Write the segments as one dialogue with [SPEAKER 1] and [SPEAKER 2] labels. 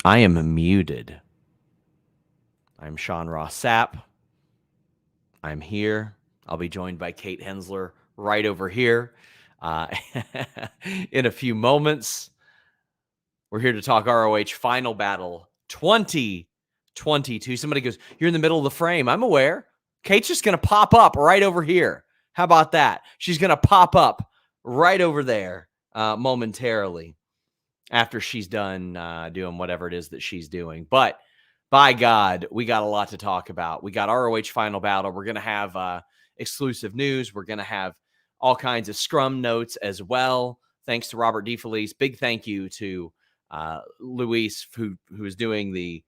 [SPEAKER 1] I am muted. I'm Sean Ross Sapp. I'm here. I'll be joined by Kate Hensler right over here in a few moments. We're here to talk ROH Final Battle 2022. Somebody goes, "You're in the middle of the frame." I'm aware. Kate's just going to pop up right over here. How about that? She's going to pop up right over there momentarily after she's done doing whatever it is that she's doing. But by God, we got a lot to talk about. We got ROH Final Battle. We're going to have exclusive news. We're going to have all kinds of scrum notes as well. Thanks to Robert DeFelice. Big thank you to Luis, who is doing the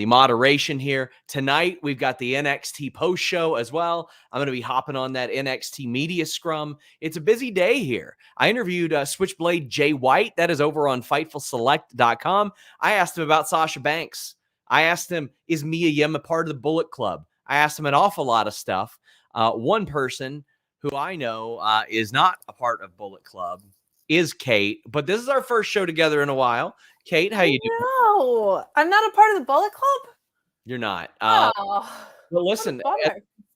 [SPEAKER 1] moderation here. Tonight, we've got the NXT post show as well. I'm going to be hopping on that NXT media scrum. It's a busy day here. I interviewed Switchblade Jay White. That is over on FightfulSelect.com. I asked him about Sasha Banks. I asked him, is Mia Yim a part of the Bullet Club? I asked him an awful lot of stuff. One person who I know is not a part of Bullet Club is Kate, but this is our first show together in a while. Kate, how you doing?
[SPEAKER 2] No, I'm not a part of the Bullet Club.
[SPEAKER 1] You're not.
[SPEAKER 2] Well,
[SPEAKER 1] listen,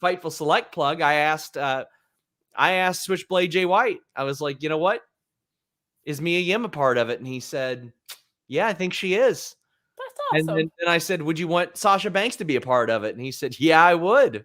[SPEAKER 1] Fightful Select plug. I asked Switchblade Jay White. I was like, you know what? Is Mia Yim a part of it? And he said, yeah, I think she is.
[SPEAKER 2] That's awesome.
[SPEAKER 1] And then I said, would you want Sasha Banks to be a part of it? And he said, yeah, I would.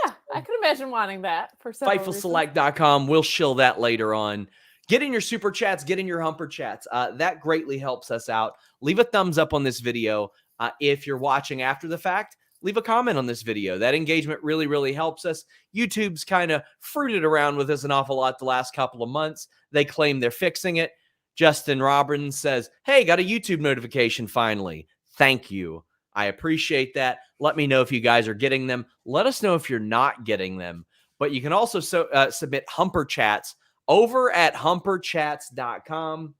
[SPEAKER 2] Yeah, I could imagine wanting that for some
[SPEAKER 1] FightfulSelect.com. We'll shill that later on. Get in your super chats, get in your humper chats. That greatly helps us out. Leave a thumbs up on this video. If you're watching after the fact, leave a comment on this video. That engagement really, really helps us. YouTube's kind of fruited around with us an awful lot the last couple of months. They claim they're fixing it. Justin Robbins says, hey, got a YouTube notification finally. Thank you. I appreciate that. Let me know if you guys are getting them. Let us know if you're not getting them. But you can also submit humper chats over at humperchats.com.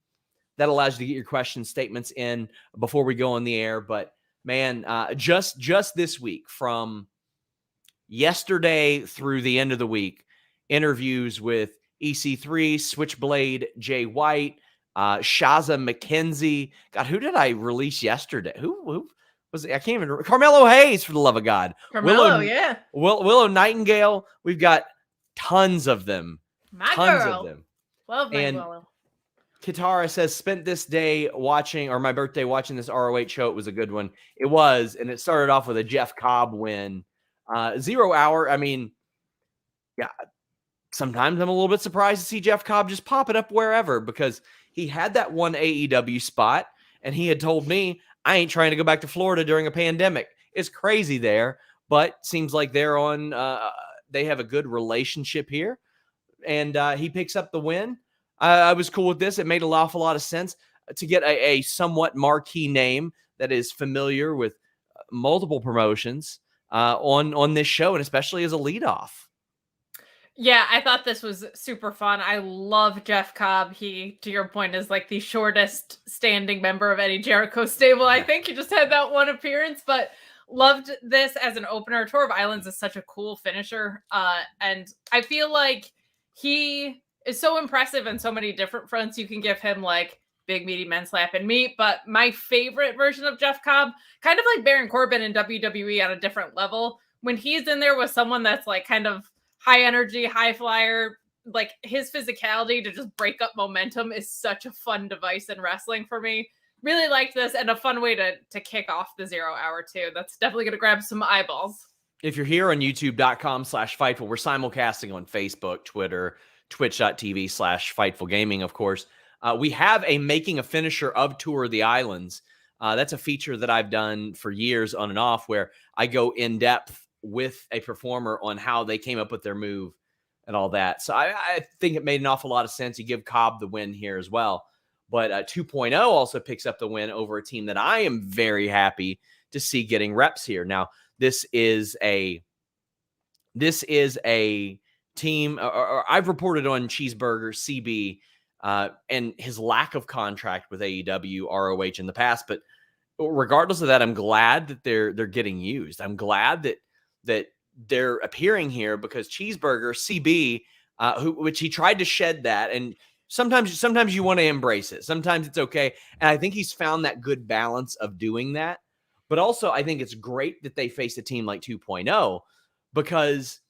[SPEAKER 1] That allows you to get your question statements in before we go on the air. But man, just this week, from yesterday through the end of the week, interviews with EC3, Switchblade Jay White, Shaza McKenzie. God, who did I release yesterday? Who was it? I can't even remember. Carmelo Hayes, for the love of God.
[SPEAKER 2] Carmelo, yeah.
[SPEAKER 1] Willow Nightingale. We've got tons of them. Tons of them.
[SPEAKER 2] Love my Willow.
[SPEAKER 1] Katara says, spent this day watching, or my birthday watching this ROH show. It was a good one. It was, and it started off with a Jeff Cobb win. 0 hour. I mean, yeah, sometimes I'm a little bit surprised to see Jeff Cobb just pop it up wherever, because he had that one AEW spot, and he had told me, I ain't trying to go back to Florida during a pandemic. It's crazy there, but seems like they're on, they have a good relationship here. And he picks up the win. I was cool with this. It made an awful lot of sense to get a somewhat marquee name that is familiar with multiple promotions on this show, and especially as a leadoff.
[SPEAKER 2] Yeah, I thought this was super fun. I love Jeff Cobb. He, to your point, is like the shortest standing member of any Jericho stable. I think he just had that one appearance, but loved this as an opener. Tour of Islands is such a cool finisher. And I feel like he is so impressive in so many different fronts. You can give him like big, meaty men slap and meat. But my favorite version of Jeff Cobb, kind of like Baron Corbin in WWE on a different level, when he's in there with someone that's like kind of high energy, high flyer, like his physicality to just break up momentum is such a fun device in wrestling for me. Really liked this, and a fun way to kick off the 0 hour too. That's definitely going to grab some eyeballs.
[SPEAKER 1] If you're here on youtube.com/Fightful, we're simulcasting on Facebook, Twitter, twitch.tv/Fightful Gaming, of course. We have a Making a Finisher of Tour of the Islands. That's a feature that I've done for years on and off, where I go in depth with a performer on how they came up with their move and all that. So I think it made an awful lot of sense. You give Cobb the win here as well. But 2.0 also picks up the win over a team that I am very happy to see getting reps here. Now, this is a team, or I've reported on Cheeseburger, CB, and his lack of contract with AEW, ROH in the past. But regardless of that, I'm glad that they're getting used. I'm glad that they're appearing here, because Cheeseburger, CB, which he tried to shed that, and sometimes you want to embrace it. Sometimes it's okay. And I think he's found that good balance of doing that. But also, I think it's great that they face a team like 2.0 because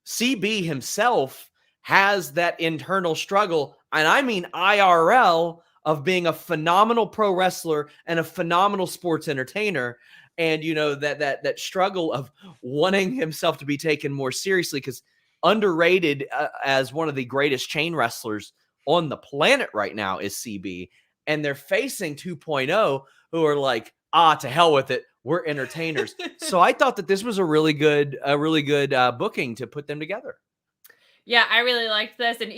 [SPEAKER 1] CB himself has that internal struggle. And I mean IRL of being a phenomenal pro wrestler and a phenomenal sports entertainer. And, that struggle of wanting himself to be taken more seriously because underrated as one of the greatest chain wrestlers on the planet right now is CB. And they're facing 2.0 who are like, to hell with it. We're entertainers. So I thought that this was a really good booking to put them together.
[SPEAKER 2] Yeah, I really liked this. And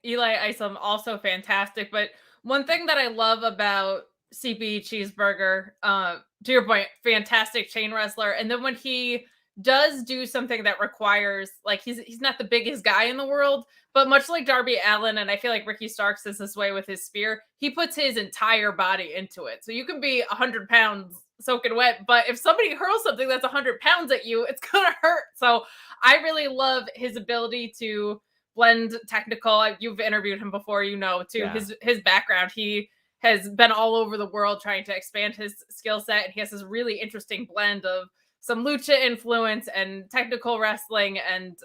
[SPEAKER 2] Eli Isom also fantastic. But one thing that I love about CB Cheeseburger, to your point, fantastic chain wrestler. And then when he does do something that requires, like, he's not the biggest guy in the world, but much like Darby Allin, and I feel like Ricky Starks is this way with his spear, he puts his entire body into it. So you can be 100 pounds soaking wet, but if somebody hurls something that's 100 pounds at you, it's gonna hurt. So I really love his ability to blend technical. You've interviewed him before, his background. He has been all over the world trying to expand his skill set, and he has this really interesting blend of some lucha influence and technical wrestling. And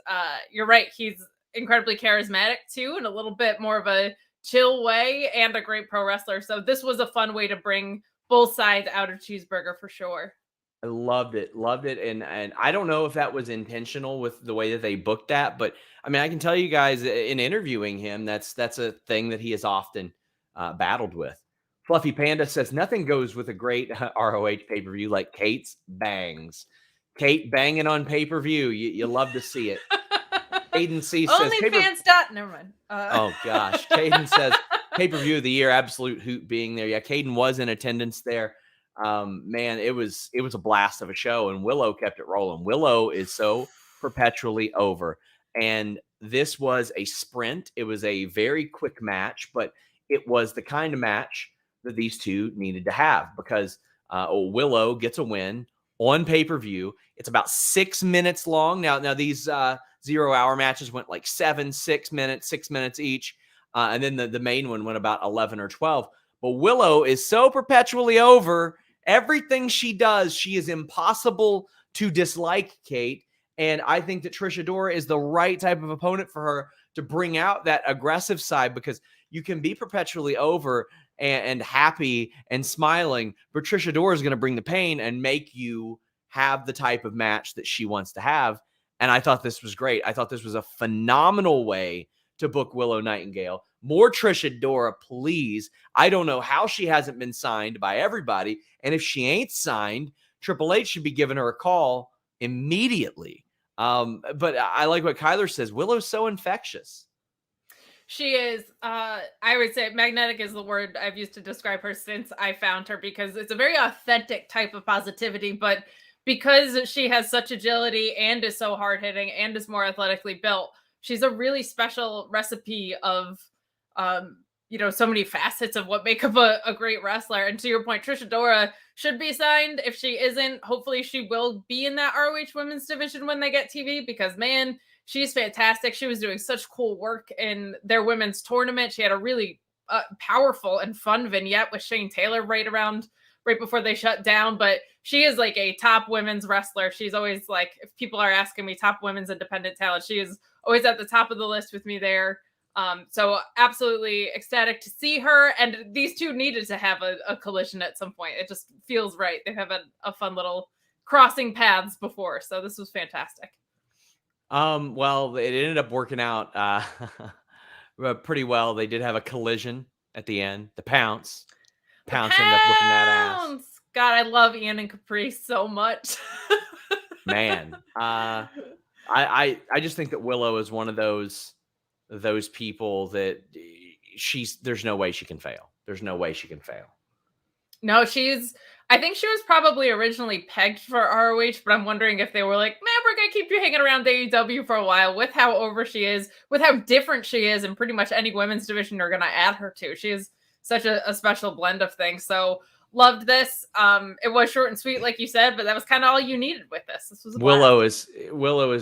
[SPEAKER 2] you're right, he's incredibly charismatic too, in a little bit more of a chill way, and a great pro wrestler. So this was a fun way to bring both sides out of Cheeseburger for sure.
[SPEAKER 1] I loved it. And I don't know if that was intentional with the way that they booked that, but I mean, I can tell you guys in interviewing him, that's a thing that he has often battled with. Fluffy Panda says nothing goes with a great ROH pay-per-view like Kate's bangs. Kate banging on pay-per-view. You love to see it. Caden C says
[SPEAKER 2] OnlyFans. Never mind.
[SPEAKER 1] Oh gosh. Caden says pay-per-view of the year, absolute hoot being there. Yeah, Caden was in attendance there. Man, it was a blast of a show, and Willow kept it rolling. Willow is so perpetually over. And this was a sprint. It was a very quick match, but it was the kind of match that these two needed to have because Willow gets a win on pay-per-view. It's about 6 minutes long. Now these 0 hour matches went like 6 minutes each. And then the main one went about 11 or 12. But Willow is so perpetually over. Everything she does, she is impossible to dislike, Kate. And I think that Trish Adora is the right type of opponent for her to bring out that aggressive side because you can be perpetually over and happy and smiling, but Trish Adora is going to bring the pain and make you have the type of match that she wants to have. And I thought this was great. I thought this was a phenomenal way to book Willow Nightingale. More Trish Adora, please. I don't know how she hasn't been signed by everybody. And if she ain't signed, Triple H should be giving her a call immediately. But I like what Kyler says. Willow's so infectious.
[SPEAKER 2] She is, I would say magnetic is the word I've used to describe her since I found her, because it's a very authentic type of positivity, but because she has such agility and is so hard hitting and is more athletically built, she's a really special recipe of, so many facets of what make up a great wrestler. And to your point, Trish Adora should be signed. If she isn't, hopefully she will be in that ROH women's division when they get TV, because man, she's fantastic. She was doing such cool work in their women's tournament. She had a really powerful and fun vignette with Shane Taylor right before they shut down. But she is like a top women's wrestler. She's always like, if people are asking me top women's independent talent, she is always at the top of the list with me there. So absolutely ecstatic to see her. And these two needed to have a collision at some point. It just feels right. They have a fun little crossing paths before. So this was fantastic.
[SPEAKER 1] Well, it ended up working out pretty well. They did have a collision at the end. The Pounce ended up whipping that ass.
[SPEAKER 2] God, I love Ian and Caprice so much.
[SPEAKER 1] Man, I just think that Willow is one of those people that there's no way she can fail. There's no way she can fail.
[SPEAKER 2] No, I think she was probably originally pegged for ROH, but I'm wondering if they were like, man, we're going to keep you hanging around AEW for a while with how over she is, with how different she is, and pretty much any women's division you're going to add her to. She is such a special blend of things. So loved this. It was short and sweet, like you said, but that was kind of all you needed with this. This was
[SPEAKER 1] Willow is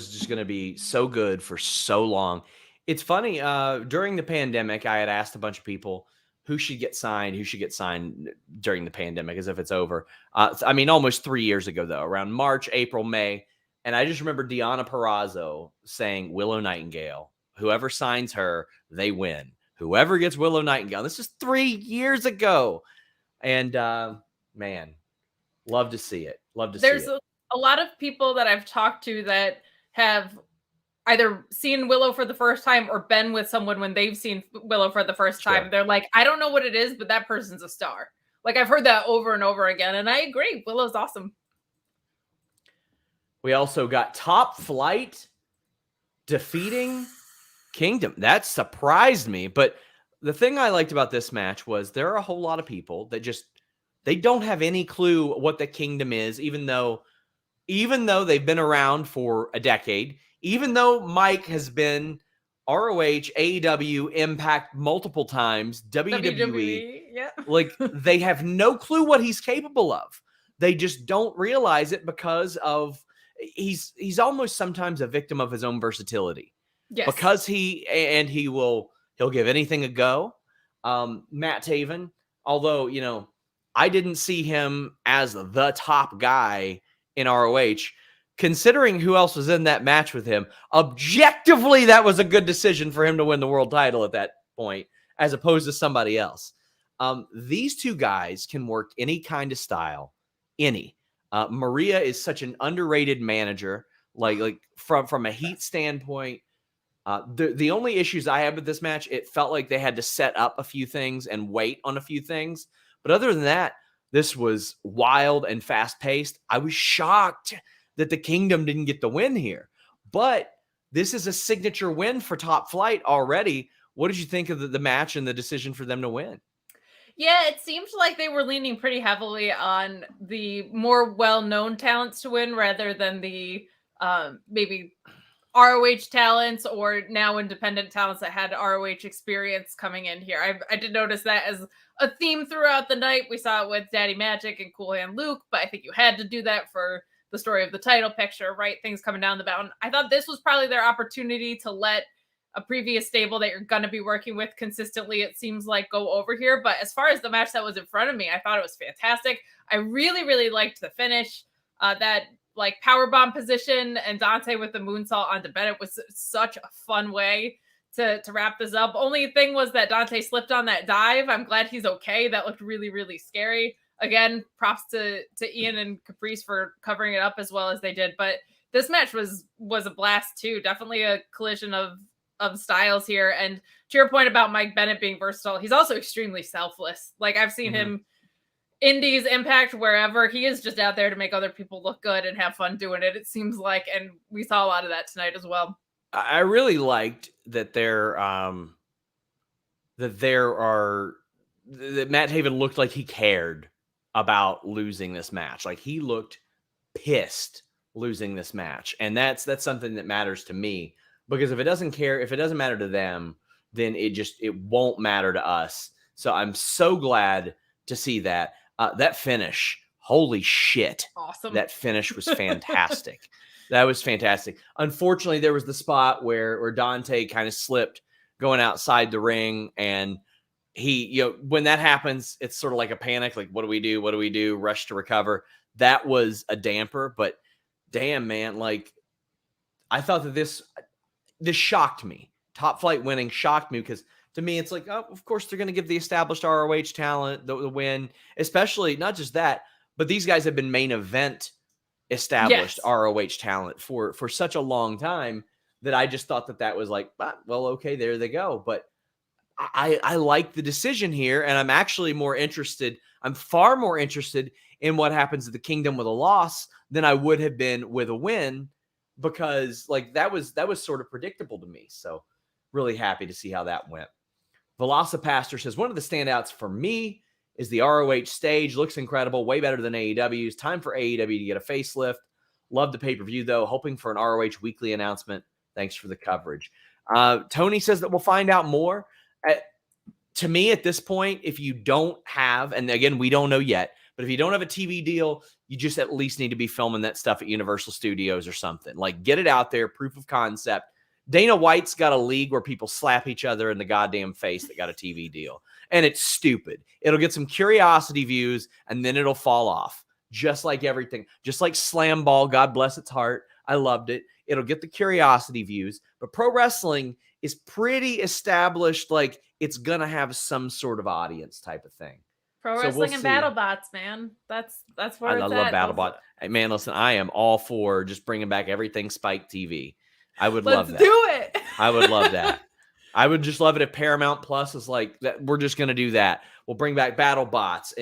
[SPEAKER 1] just going to be so good for so long. It's funny. During the pandemic, I had asked a bunch of people who should get signed during the pandemic, as if it's over. I mean, almost 3 years ago, though, around March, April, May. And I just remember Deonna Purrazzo saying, Willow Nightingale, whoever signs her, they win. Whoever gets Willow Nightingale. This is 3 years ago. And man, love to see it. Love to see it.
[SPEAKER 2] There's a lot of people that I've talked to that have either seen Willow for the first time or been with someone when they've seen Willow for the first time.
[SPEAKER 1] Sure.
[SPEAKER 2] They're like, I don't know what it is, but that person's a star. Like, I've heard that over and over again, and I agree. Willow's awesome.
[SPEAKER 1] We also got Top Flight defeating Kingdom. That surprised me. But the thing I liked about this match was there are a whole lot of people that they don't have any clue what the Kingdom is, even though they've been around for a decade, even though Mike has been ROH, AEW, Impact multiple times, WWE.
[SPEAKER 2] Yeah.
[SPEAKER 1] Like, they have no clue what he's capable of. They just don't realize it because of he's almost sometimes a victim of his own versatility.
[SPEAKER 2] Yes.
[SPEAKER 1] Because he'll give anything a go. Matt Taven, although, I didn't see him as the top guy in ROH, considering who else was in that match with him, objectively, that was a good decision for him to win the world title at that point, as opposed to somebody else. These two guys can work any kind of style, any. Maria is such an underrated manager, like from a heat standpoint. The only issues I had with this match, it felt like they had to set up a few things and wait on a few things. But other than that, this was wild and fast-paced. I was shocked that the Kingdom didn't get the win here. But this is a signature win for Top Flight already. What did you think of the match and the decision for them to win?
[SPEAKER 2] Yeah, it seemed like they were leaning pretty heavily on the more well-known talents to win rather than the maybe ROH talents or now independent talents that had ROH experience coming in here. I did notice that as a theme throughout the night. We saw it with Daddy Magic and Cool Hand Luke, but I think you had to do that for the story of the title picture, right? Things coming down the mountain. I thought this was probably their opportunity to let a previous stable that you're going to be working with consistently, it seems like, go over here. But as far as the match that was in front of me, I thought it was fantastic. I really, really liked the finish. That like powerbomb position and Dante with the moonsault onto Bennett was such a fun way to wrap this up. Only thing was that Dante slipped on that dive. I'm glad he's okay. That looked really, really scary. Again, props to Ian and Caprice for covering it up as well as they did. But this match was a blast too. Definitely a collision of styles here. And to your point about Mike Bennett being versatile, he's also extremely selfless. Like, I've seen him Indies, Impact, wherever. He is just out there to make other people look good and have fun doing it, it seems like. And we saw a lot of that tonight as well.
[SPEAKER 1] I really liked that that Matt Taven looked like he cared about losing this match. Like, he looked pissed losing this match. And that's something that matters to me, because if it doesn't matter to them, then it won't matter to us. So I'm so glad to see that. That finish, holy shit.
[SPEAKER 2] Awesome.
[SPEAKER 1] That finish was fantastic. That was fantastic. Unfortunately, there was the spot where Dante kind of slipped going outside the ring, and he, when that happens, it's sort of like a panic, like, what do we do? What do we do? Rush to recover. That was a damper, but damn, man, like, I thought that this shocked me. Top Flight winning shocked me, because to me, it's like, oh, of course they're going to give the established ROH talent the win, especially not just that, but these guys have been main event established ROH talent for such a long time that I just thought that was like, well, okay, there they go. But I like the decision here, and I'm actually I'm far more interested in what happens to the Kingdom with a loss than I would have been with a win, because like that was sort of predictable to me. So really happy to see how that went. Velocipaster says, one of the standouts for me is the ROH stage. Looks incredible. Way better than AEW's. Time for AEW to get a facelift. Love the pay-per-view, though. Hoping for an ROH weekly announcement. Thanks for the coverage. Tony says that we'll find out more. To me, at this point, if you don't have, and again, we don't know yet, but if you don't have a TV deal, you just at least need to be filming that stuff at Universal Studios or something. Like, get it out there, proof of concept. Dana White's got a league where people slap each other in the goddamn face that got a TV deal. And it's stupid. It'll get some curiosity views and then it'll fall off. Just like everything. Just like Slam Ball, God bless its heart. I loved it. It'll get the curiosity views. But pro wrestling is pretty established, like it's going to have some sort of audience type of thing.
[SPEAKER 2] Pro wrestling and battle bots, man. That's where
[SPEAKER 1] I love BattleBot. Hey, man, listen, I am all for just bringing back everything Spike TV. I would love that.
[SPEAKER 2] Let's do it.
[SPEAKER 1] I would love that. I would just love it if Paramount Plus is like that. We're just going to do that. We'll bring back BattleBots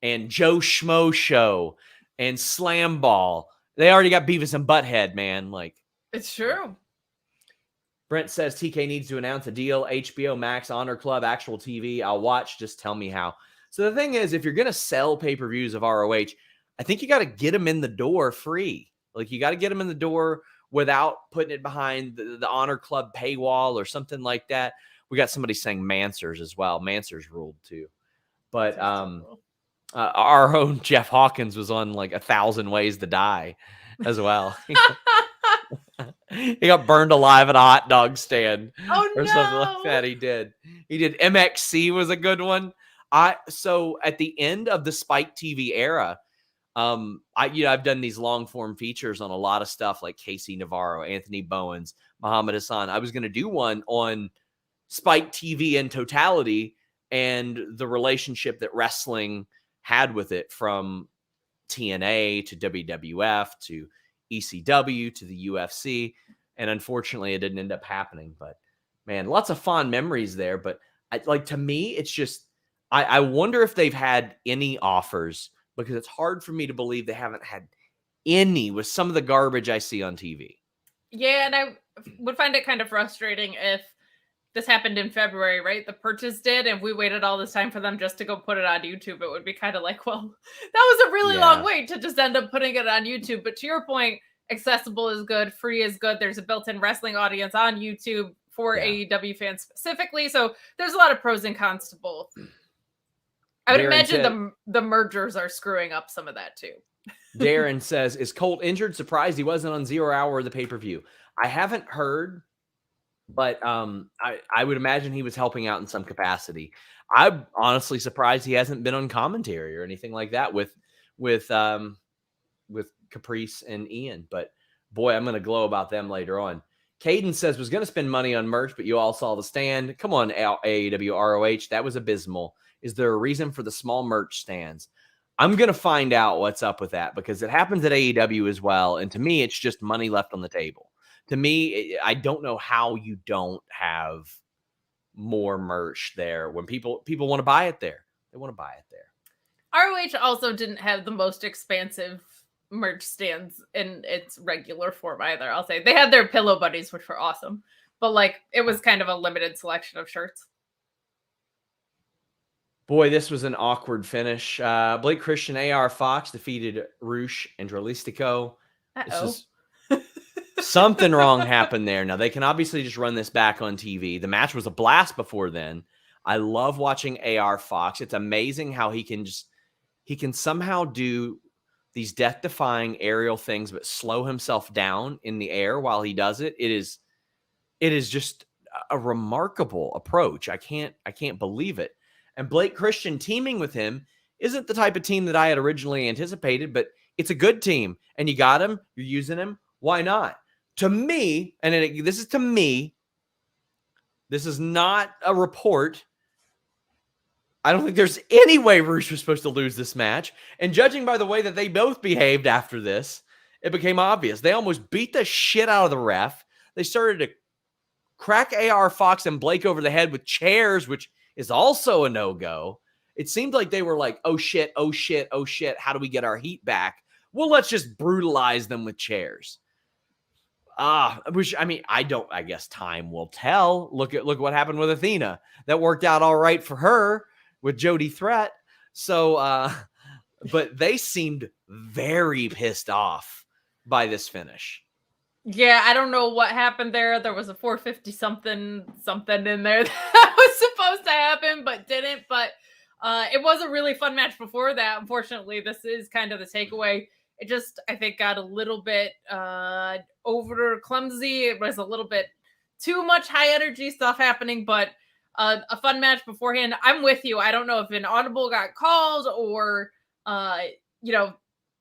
[SPEAKER 1] and Joe Schmo Show and Slam Ball. They already got Beavis and Butthead, man. Like,
[SPEAKER 2] it's true.
[SPEAKER 1] Brent says TK needs to announce a deal. HBO Max, Honor Club, actual TV. I'll watch. Just tell me how. So the thing is, if you're going to sell pay-per-views of ROH, I think you got to get them in the door free. Like, you got to get them in the door without putting it behind the Honor Club paywall or something like that. We got somebody saying Mansers as well. Mansers ruled too. But our own Jeff Hawkins was on like 1,000 Ways to Die as well. He got burned alive at a hot dog stand or something like that. He did. MXC was a good one. So at the end of the Spike TV era, I've done these long form features on a lot of stuff like Casey Navarro, Anthony Bowens, Muhammad Hassan. I was going to do one on Spike TV in totality and the relationship that wrestling had with it, from TNA to WWF to ECW to the UFC. And unfortunately it didn't end up happening, but man, lots of fond memories there. But to me, it's just, I wonder if they've had any offers, because it's hard for me to believe they haven't had any with some of the garbage I see on TV.
[SPEAKER 2] Yeah, and I would find it kind of frustrating if this happened in February, right? The purchase did, and we waited all this time for them just to go put it on YouTube. It would be kind of like, well, that was a really long wait to just end up putting it on YouTube. But to your point, accessible is good, free is good. There's a built-in wrestling audience on YouTube for AEW fans specifically. So there's a lot of pros and cons to both. I would imagine the mergers are screwing up some of that too.
[SPEAKER 1] Darren says, is Colt injured? Surprised he wasn't on 0 Hour of the pay-per-view. I haven't heard, but I would imagine he was helping out in some capacity. I'm honestly surprised he hasn't been on commentary or anything like that with Caprice and Ian. But boy, I'm going to glow about them later on. Caden says, was going to spend money on merch, but you all saw the stand. Come on, AEW ROH. That was abysmal. Is there a reason for the small merch stands? I'm going to find out what's up with that, because it happens at AEW as well. And to me, it's just money left on the table. To me, I don't know how you don't have more merch there when people want to buy it there. They want to buy it there.
[SPEAKER 2] ROH also didn't have the most expansive merch stands in its regular form either. I'll say they had their pillow buddies, which were awesome, but like it was kind of a limited selection of shirts.
[SPEAKER 1] Boy, this was an awkward finish. Blake Christian, AR Fox defeated Roosh and Dralistico. Something wrong happened there. Now, they can obviously just run this back on TV. The match was a blast before then. I love watching AR Fox. It's amazing how he can somehow do these death-defying aerial things, but slow himself down in the air while he does it. It is just a remarkable approach. I can't believe it. And Blake Christian teaming with him isn't the type of team that I had originally anticipated, but it's a good team. And you got him, you're using him. Why not? To me, and this is to me, this is not a report. I don't think there's any way Roosh was supposed to lose this match. And judging by the way that they both behaved after this, it became obvious. They almost beat the shit out of the ref. They started to crack AR Fox and Blake over the head with chairs, which is also a no-go. It seemed like they were like, oh shit, oh shit, oh shit. How do we get our heat back? Well, let's just brutalize them with chairs. I guess time will tell. Look what happened with Athena. That worked out all right for her with Jody Threat. So, but they seemed very pissed off by this finish.
[SPEAKER 2] Yeah, I don't know what happened there. There was a 450 something in there that was supposed to happen, but didn't. But it was a really fun match before that. Unfortunately, this is kind of the takeaway. It just, I think, got a little bit over clumsy. It was a little bit too much high energy stuff happening, but a fun match beforehand. I'm with you. I don't know if an audible got called or,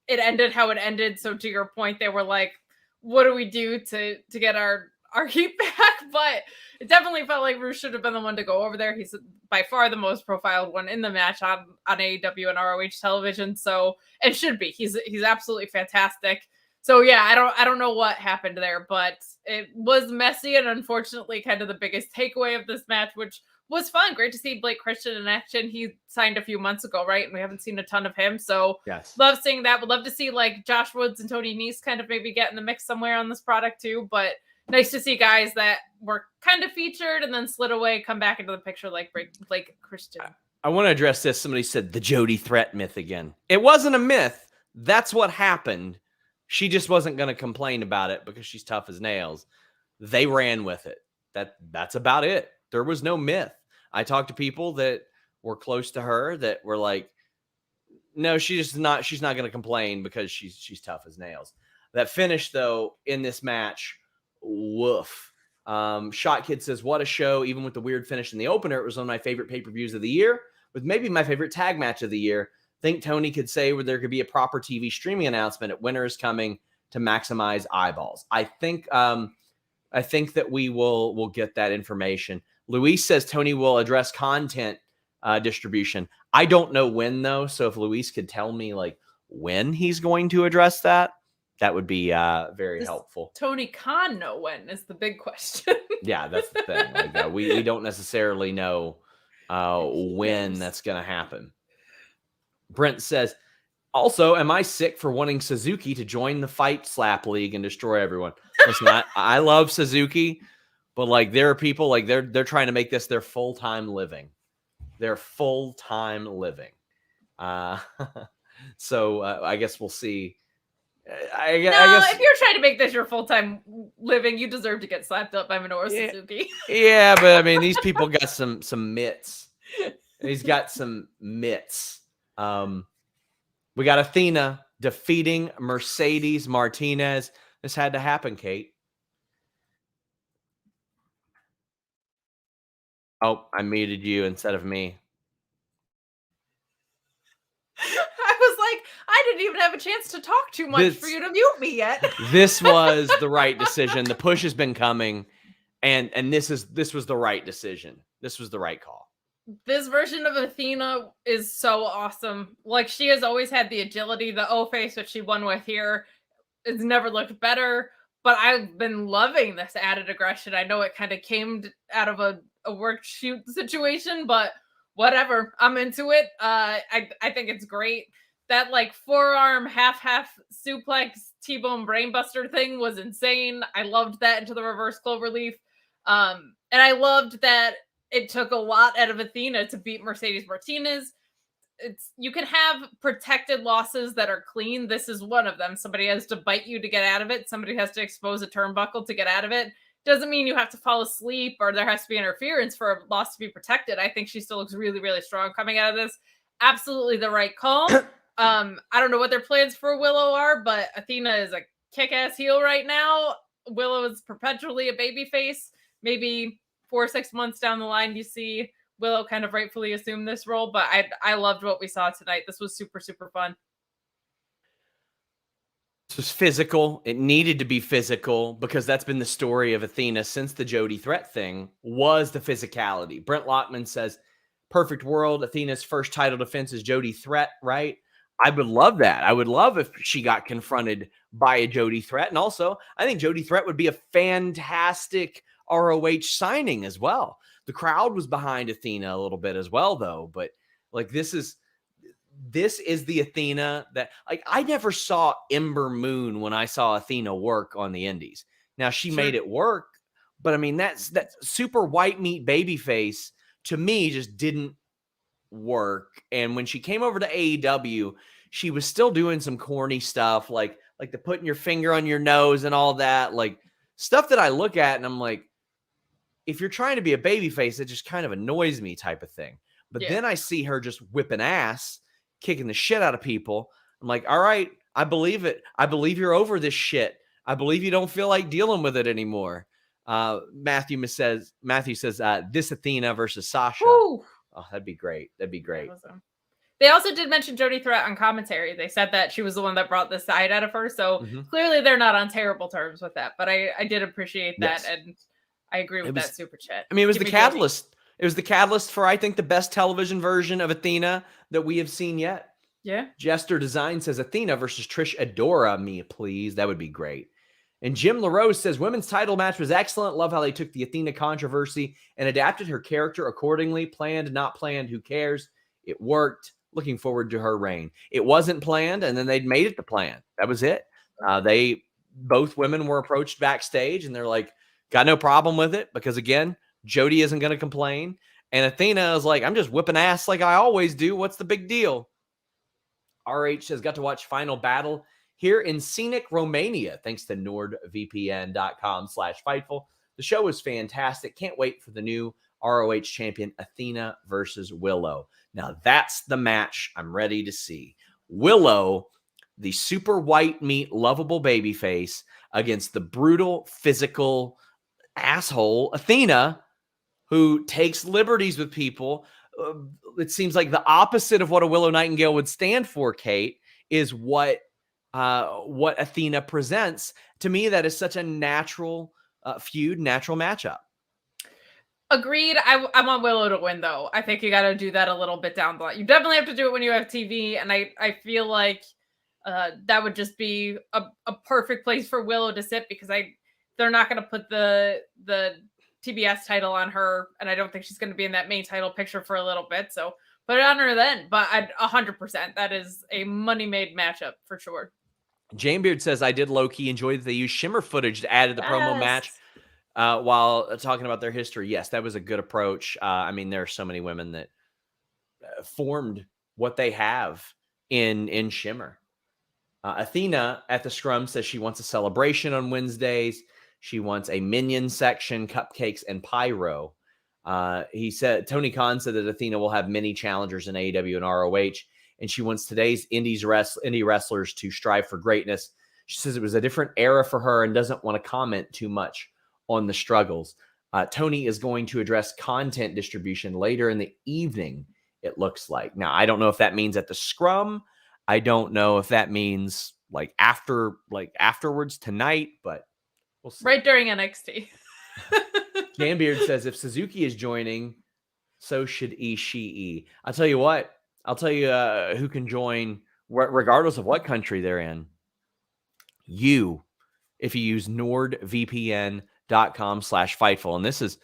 [SPEAKER 2] it ended how it ended. So to your point, they were like, what do we do to get our heat back? But it definitely felt like Rush should have been the one to go over there. He's by far the most profiled one in the match on AEW and ROH television. So it should be. He's absolutely fantastic. So yeah, I don't know what happened there, but it was messy and unfortunately kind of the biggest takeaway of this match, which was fun. Great to see Blake Christian in action. He signed a few months ago, right? And we haven't seen a ton of him. So
[SPEAKER 1] yes,
[SPEAKER 2] love seeing that. Would love to see like Josh Woods and Tony Nese kind of maybe get in the mix somewhere on this product too. But nice to see guys that were kind of featured and then slid away, come back into the picture like Blake Christian.
[SPEAKER 1] I want to address this. Somebody said the Jody Threat myth again. It wasn't a myth. That's what happened. She just wasn't going to complain about it because she's tough as nails. They ran with it. That's about it. There was no myth. I talked to people that were close to her that were like, no, she's not going to complain because she's tough as nails. That finish though in this match, woof. Shot Kid says, what a show. Even with the weird finish in the opener, it was one of my favorite pay-per-views of the year, with maybe my favorite tag match of the year. Think Tony could say where there could be a proper TV streaming announcement at Winter is Coming to maximize eyeballs. I think that we'll get that information. Luis says Tony will address content distribution. I don't know when though, so if Luis could tell me like when he's going to address that, that would be very helpful.
[SPEAKER 2] Tony Khan know when is the big question.
[SPEAKER 1] Yeah, that's the thing. Like, we don't necessarily know when that's going to happen. Brent says, also, am I sick for wanting Suzuki to join the Fight Slap League and destroy everyone? Listen, I love Suzuki, but like there are people like they're trying to make this their full-time living. Their full-time living. So I guess we'll see. I guess
[SPEAKER 2] if you're trying to make this your full-time living, you deserve to get slapped up by Minoru Suzuki.
[SPEAKER 1] Yeah, but I mean, these people got some mitts. He's got some mitts. We got Athena defeating Mercedes Martinez. This had to happen, Kate. Oh, I muted you instead of me.
[SPEAKER 2] I was like, I didn't even have a chance to talk too much for you to mute me yet.
[SPEAKER 1] This was the right decision. The push has been coming, and this was the right decision. This was the right call.
[SPEAKER 2] This version of Athena is so awesome. Like, she has always had the agility, the O-face, which she won with here. It's never looked better, but I've been loving this added aggression. I know it kind of came out of a work shoot situation, but whatever. I'm into it. I think it's great. That like forearm half suplex T-bone brainbuster thing was insane. I loved that into the reverse cloverleaf. And I loved that it took a lot out of Athena to beat Mercedes Martinez. You can have protected losses that are clean. This is one of them. Somebody has to bite you to get out of it. Somebody has to expose a turnbuckle to get out of it. Doesn't mean you have to fall asleep or there has to be interference for a loss to be protected. I think she still looks really, really strong coming out of this. Absolutely the right call. I don't know what their plans for Willow are, but Athena is a kick-ass heel right now. Willow is perpetually a babyface. Maybe 4 or 6 months down the line, you see Willow kind of rightfully assume this role, but I loved what we saw tonight. This was super, super fun.
[SPEAKER 1] This was physical. It needed to be physical because that's been the story of Athena since the Jody Threat thing was the physicality. Brent Lockman says, perfect world. Athena's first title defense is Jody Threat, right? I would love that. I would love if she got confronted by a Jody Threat. And also, I think Jody Threat would be a fantastic ROH signing as well. The crowd was behind Athena a little bit as well, though. But like this is the Athena that like I never saw Ember Moon when I saw Athena work on the indies. Now she made it work, but I mean that super white meat babyface to me just didn't work. And when she came over to AEW, she was still doing some corny stuff like the putting your finger on your nose and all that, like stuff that I look at and I'm like, if you're trying to be a babyface, it just kind of annoys me type of thing. But then I see her just whipping ass, kicking the shit out of people. I'm like, all right, I believe it. I believe you're over this shit. I believe you don't feel like dealing with it anymore. Matthew says, this Athena versus Sasha.
[SPEAKER 2] Woo!
[SPEAKER 1] Oh, that'd be great. That'd be great.
[SPEAKER 2] They also did mention Jody Threat on commentary. They said that she was the one that brought the side out of her. So clearly they're not on terrible terms with that. But I did appreciate that. Yes. And I agree with that super chat.
[SPEAKER 1] I mean, it was the catalyst. Jody. It was the catalyst for, I think, the best television version of Athena that we have seen yet.
[SPEAKER 2] Yeah.
[SPEAKER 1] Jester Design says Athena versus Trish Adora me, please. That would be great. And Jim LaRose says women's title match was excellent. Love how they took the Athena controversy and adapted her character accordingly. Planned, not planned, who cares? It worked. Looking forward to her reign. It wasn't planned, and then they'd made it the plan. That was it. Both women were approached backstage, and they're like, got no problem with it because, again, Jody isn't going to complain. And Athena is like, I'm just whipping ass like I always do. What's the big deal? ROH says, got to watch Final Battle here in scenic Romania, thanks to nordvpn.com/Fightful. The show was fantastic. Can't wait for the new ROH champion Athena versus Willow. Now that's the match I'm ready to see. Willow, the super white meat, lovable babyface, against the brutal, physical asshole Athena, who takes liberties with people. It seems like the opposite of what a Willow Nightingale would stand for, Kate, is what Athena presents. To me, that is such a natural feud, natural matchup.
[SPEAKER 2] Agreed. I want Willow to win, though. I think you got to do that a little bit down the line. You definitely have to do it when you have TV, and I feel like that would just be a perfect place for Willow to sit, because they're not going to put the TBS title on her, and I don't think she's going to be in that main title picture for a little bit. So put it on her then. But 100%, that is a money-made matchup for sure.
[SPEAKER 1] Jamebeard says, I did low-key enjoy that they used Shimmer footage to add to the promo match. While talking about their history. Yes, that was a good approach. I mean, there are so many women that formed what they have in Shimmer. Athena at the scrum says she wants a celebration on Wednesdays. She wants a minion section, cupcakes, and pyro. He said, Tony Khan said that Athena will have many challengers in AEW and ROH, and she wants today's indie wrestlers to strive for greatness. She says it was a different era for her and doesn't want to comment too much on the struggles. Tony is going to address content distribution later in the evening, it looks like. Now, I don't know if that means at the scrum. I don't know if that means afterwards tonight, but we'll see.
[SPEAKER 2] Right during NXT.
[SPEAKER 1] Gambeard says, if Suzuki is joining, so should Ishii. I'll tell you what. I'll tell you who can join regardless of what country they're in. If you use NordVPN.com/Fightful. And this is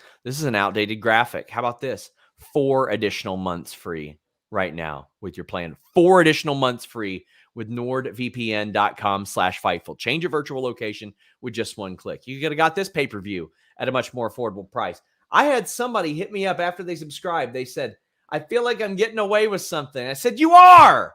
[SPEAKER 1] an outdated graphic. How about this? 4 additional months free right now with your plan. 4 additional months free with NordVPN.com/Fightful. Change your virtual location with just one click. You could have got this pay-per-view at a much more affordable price. I had somebody hit me up after they subscribed. They said, I feel like I'm getting away with something. I said, you are!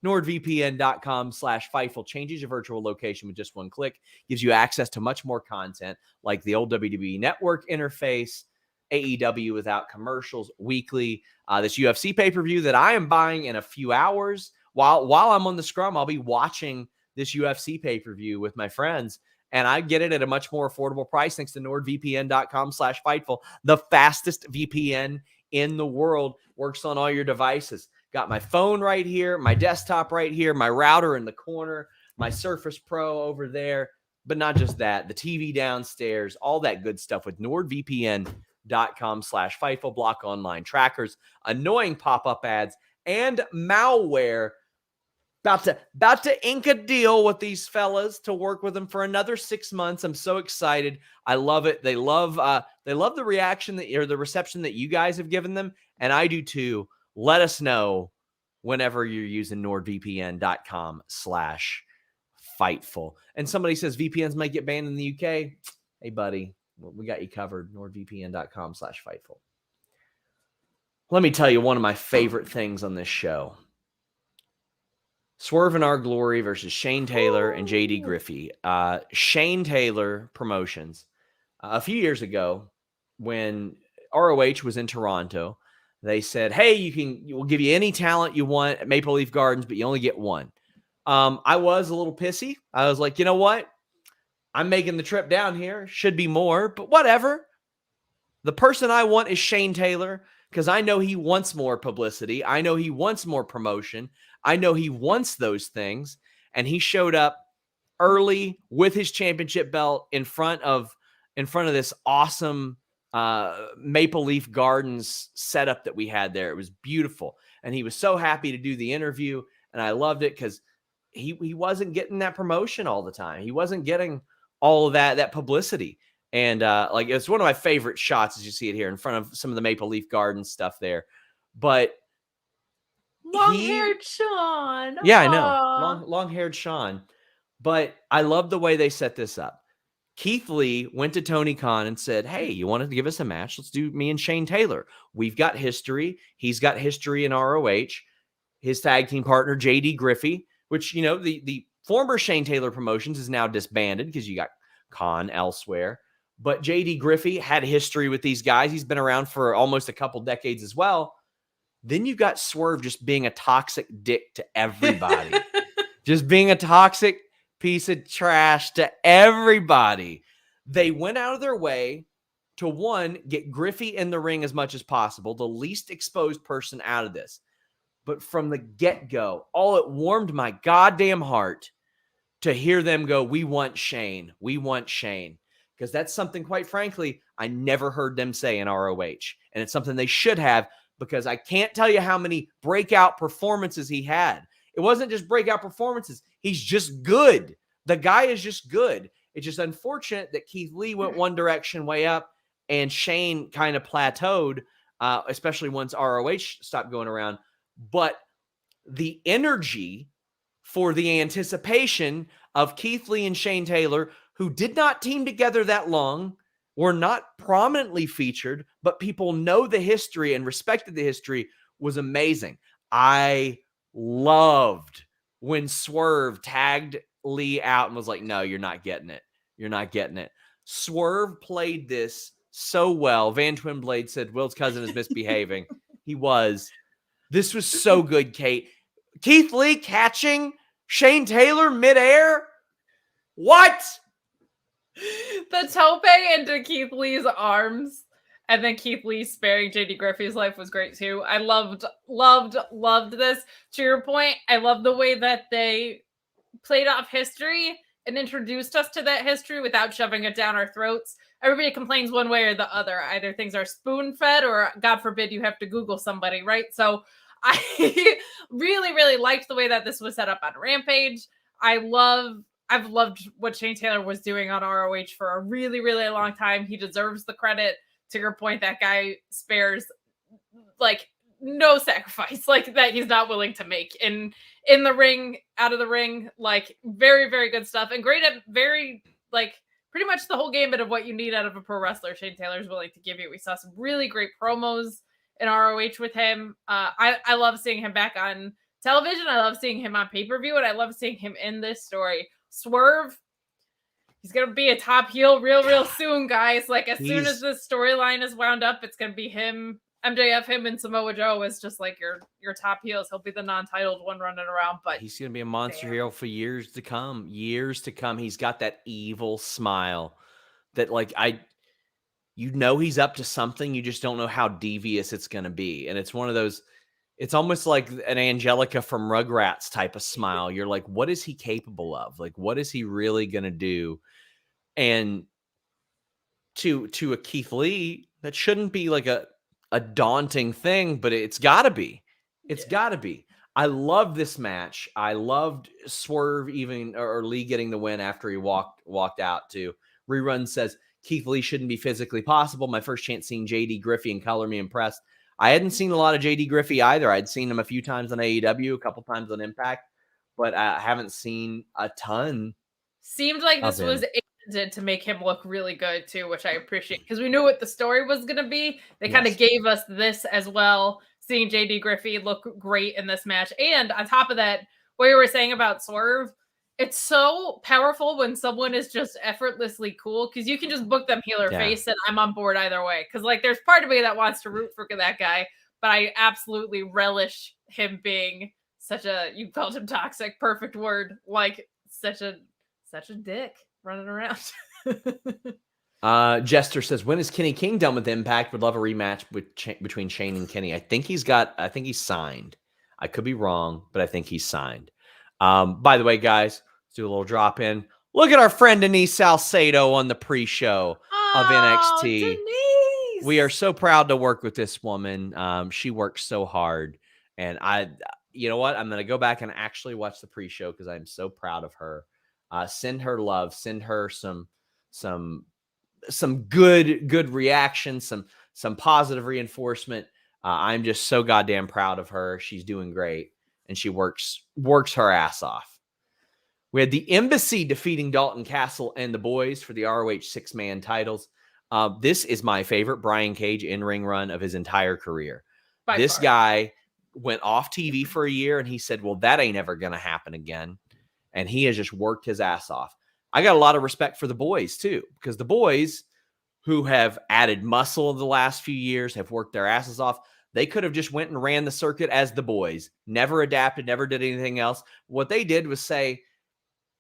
[SPEAKER 1] NordVPN.com/Fightful changes your virtual location with just one click, gives you access to much more content like the old WWE Network interface, AEW without commercials, weekly, this UFC pay-per-view that I am buying in a few hours. While I'm on the scrum, I'll be watching this UFC pay-per-view with my friends, and I get it at a much more affordable price thanks to NordVPN.com/Fightful, the fastest VPN in the world, works on all your devices. Got my phone right here, my desktop right here, my router in the corner, my Surface Pro over there. But not just that, the TV downstairs, all that good stuff with NordVPN.com/Fightful. Block online trackers, annoying pop-up ads, and malware. About to ink a deal with these fellas to work with them for another 6 months. I'm so excited. I love it. They love the reaction the reception that you guys have given them, and I do too. Let us know whenever you're using NordVPN.com/Fightful. And somebody says VPNs might get banned in the UK. Hey, buddy, we got you covered. NordVPN.com/Fightful. Let me tell you one of my favorite things on this show. Swerve in Our Glory versus Shane Taylor and JD Griffey. Shane Taylor Promotions. A few years ago, when ROH was in Toronto, they said, hey, we'll give you any talent you want at Maple Leaf Gardens, but you only get one. I was a little pissy. I was like, you know what? I'm making the trip down here. Should be more, but whatever. The person I want is Shane Taylor because I know he wants more publicity. I know he wants more promotion. I know he wants those things. And he showed up early with his championship belt in front of this awesome Maple Leaf Gardens setup that we had there. It was beautiful. And he was so happy to do the interview. And I loved it because he wasn't getting that promotion all the time. He wasn't getting all of that publicity. And like, it's one of my favorite shots as you see it here in front of some of the Maple Leaf Gardens stuff there. But
[SPEAKER 2] long-haired Sean.
[SPEAKER 1] Yeah, I know. Long-haired Sean. But I love the way they set this up. Keith Lee went to Tony Khan and said, hey, you wanted to give us a match? Let's do me and Shane Taylor. We've got history. He's got history in ROH. His tag team partner, JD Griffey, which, you know, the former Shane Taylor Promotions is now disbanded because you got Khan elsewhere. But JD Griffey had history with these guys. He's been around for almost a couple decades as well. Then you got Swerve just being a toxic dick to everybody. Just being a toxic piece of trash to everybody. They went out of their way to, one, get Griffey in the ring as much as possible, the least exposed person out of this. But from the get-go, it warmed my goddamn heart to hear them go, we want Shane. We want Shane. Because that's something, quite frankly, I never heard them say in ROH. And it's something they should have, because I can't tell you how many breakout performances he had. It wasn't just breakout performances. He's just good. The guy is just good. It's just unfortunate that Keith Lee went one direction way up and Shane kind of plateaued, especially once ROH stopped going around. But the energy for the anticipation of Keith Lee and Shane Taylor, who did not team together that long, were not prominently featured, but people know the history and respected the history, was amazing. I loved when Swerve tagged Lee out and was like, no, you're not getting it. You're not getting it. Swerve played this so well. Van Twinblade said Will's cousin is misbehaving. He was. This was so good, Kate. Keith Lee catching Shane Taylor midair? What?
[SPEAKER 2] The tope into Keith Lee's arms and then Keith Lee sparing JD Griffey's life was great too. I loved this. To your point, I love the way that they played off history and introduced us to that history without shoving it down our throats. Everybody complains one way or the other. Either things are spoon-fed or, God forbid, you have to Google somebody, right? So I really, really liked the way that this was set up on Rampage. I've loved what Shane Taylor was doing on ROH for a really, really long time. He deserves the credit. To your point, that guy spares like no sacrifice like that he's not willing to make in the ring, out of the ring. Like very, very good stuff, and great at very like pretty much the whole gambit of what you need out of a pro wrestler. Shane Taylor's willing to give you. We saw some really great promos in ROH with him. I love seeing him back on television. I love seeing him on pay-per-view, and I love seeing him in this story. Swerve, he's going to be a top heel real soon, guys. Like, as soon as this storyline is wound up, it's going to be him, MJF, him, and Samoa Joe is just like your top heels. He'll be the non-titled one running around, but
[SPEAKER 1] he's going to be a monster heel for years to come. Years to come. He's got that evil smile that, like, you know he's up to something. You just don't know how devious it's going to be. And it's one of those, it's almost like an Angelica from Rugrats type of smile. You're like, what is he capable of? Like, what is he really going to do? And to a Keith Lee, that shouldn't be like a daunting thing, but it's got to be. It's got to be. I love this match. I loved Swerve or Lee getting the win after he walked out too. Rerun says, Keith Lee shouldn't be physically possible. My first chance seeing JD Griffey and color me impressed. I hadn't seen a lot of JD Griffey either. I'd seen him a few times on AEW, a couple times on Impact, but I haven't seen a ton.
[SPEAKER 2] Seemed like this was intended to make him look really good too, which I appreciate because we knew what the story was going to be. They kind of gave us this as well, seeing JD Griffey look great in this match. And on top of that, what you were saying about Swerve, it's so powerful when someone is just effortlessly cool because you can just book them heel or face and I'm on board either way. Because like there's part of me that wants to root for that guy, but I absolutely relish him being such a, you called him toxic, perfect word, like such a dick. running around.
[SPEAKER 1] Jester says, when is Kenny King done with Impact? Would love a rematch between Shane and Kenny. I think he's signed. I could be wrong, but I think he's signed. By the way, guys, let's do a little drop in. Look at our friend Denise Salcedo on the pre-show of NXT.
[SPEAKER 2] Denise!
[SPEAKER 1] We are so proud to work with this woman. She works so hard. And you know what? I'm going to go back and actually watch the pre-show because I'm so proud of her. Send her love. Send her some good reaction, some positive reinforcement. I'm just so goddamn proud of her. She's doing great, and she works her ass off. We had the Embassy defeating Dalton Castle and the boys for the ROH 6-man titles. This is my favorite Brian Cage in-ring run of his entire career. This guy went off TV for a year, and he said, well, that ain't ever going to happen again. And he has just worked his ass off. I got a lot of respect for the boys, too, because the boys who have added muscle in the last few years have worked their asses off. They could have just went and ran the circuit as the boys, never adapted, never did anything else. What they did was say,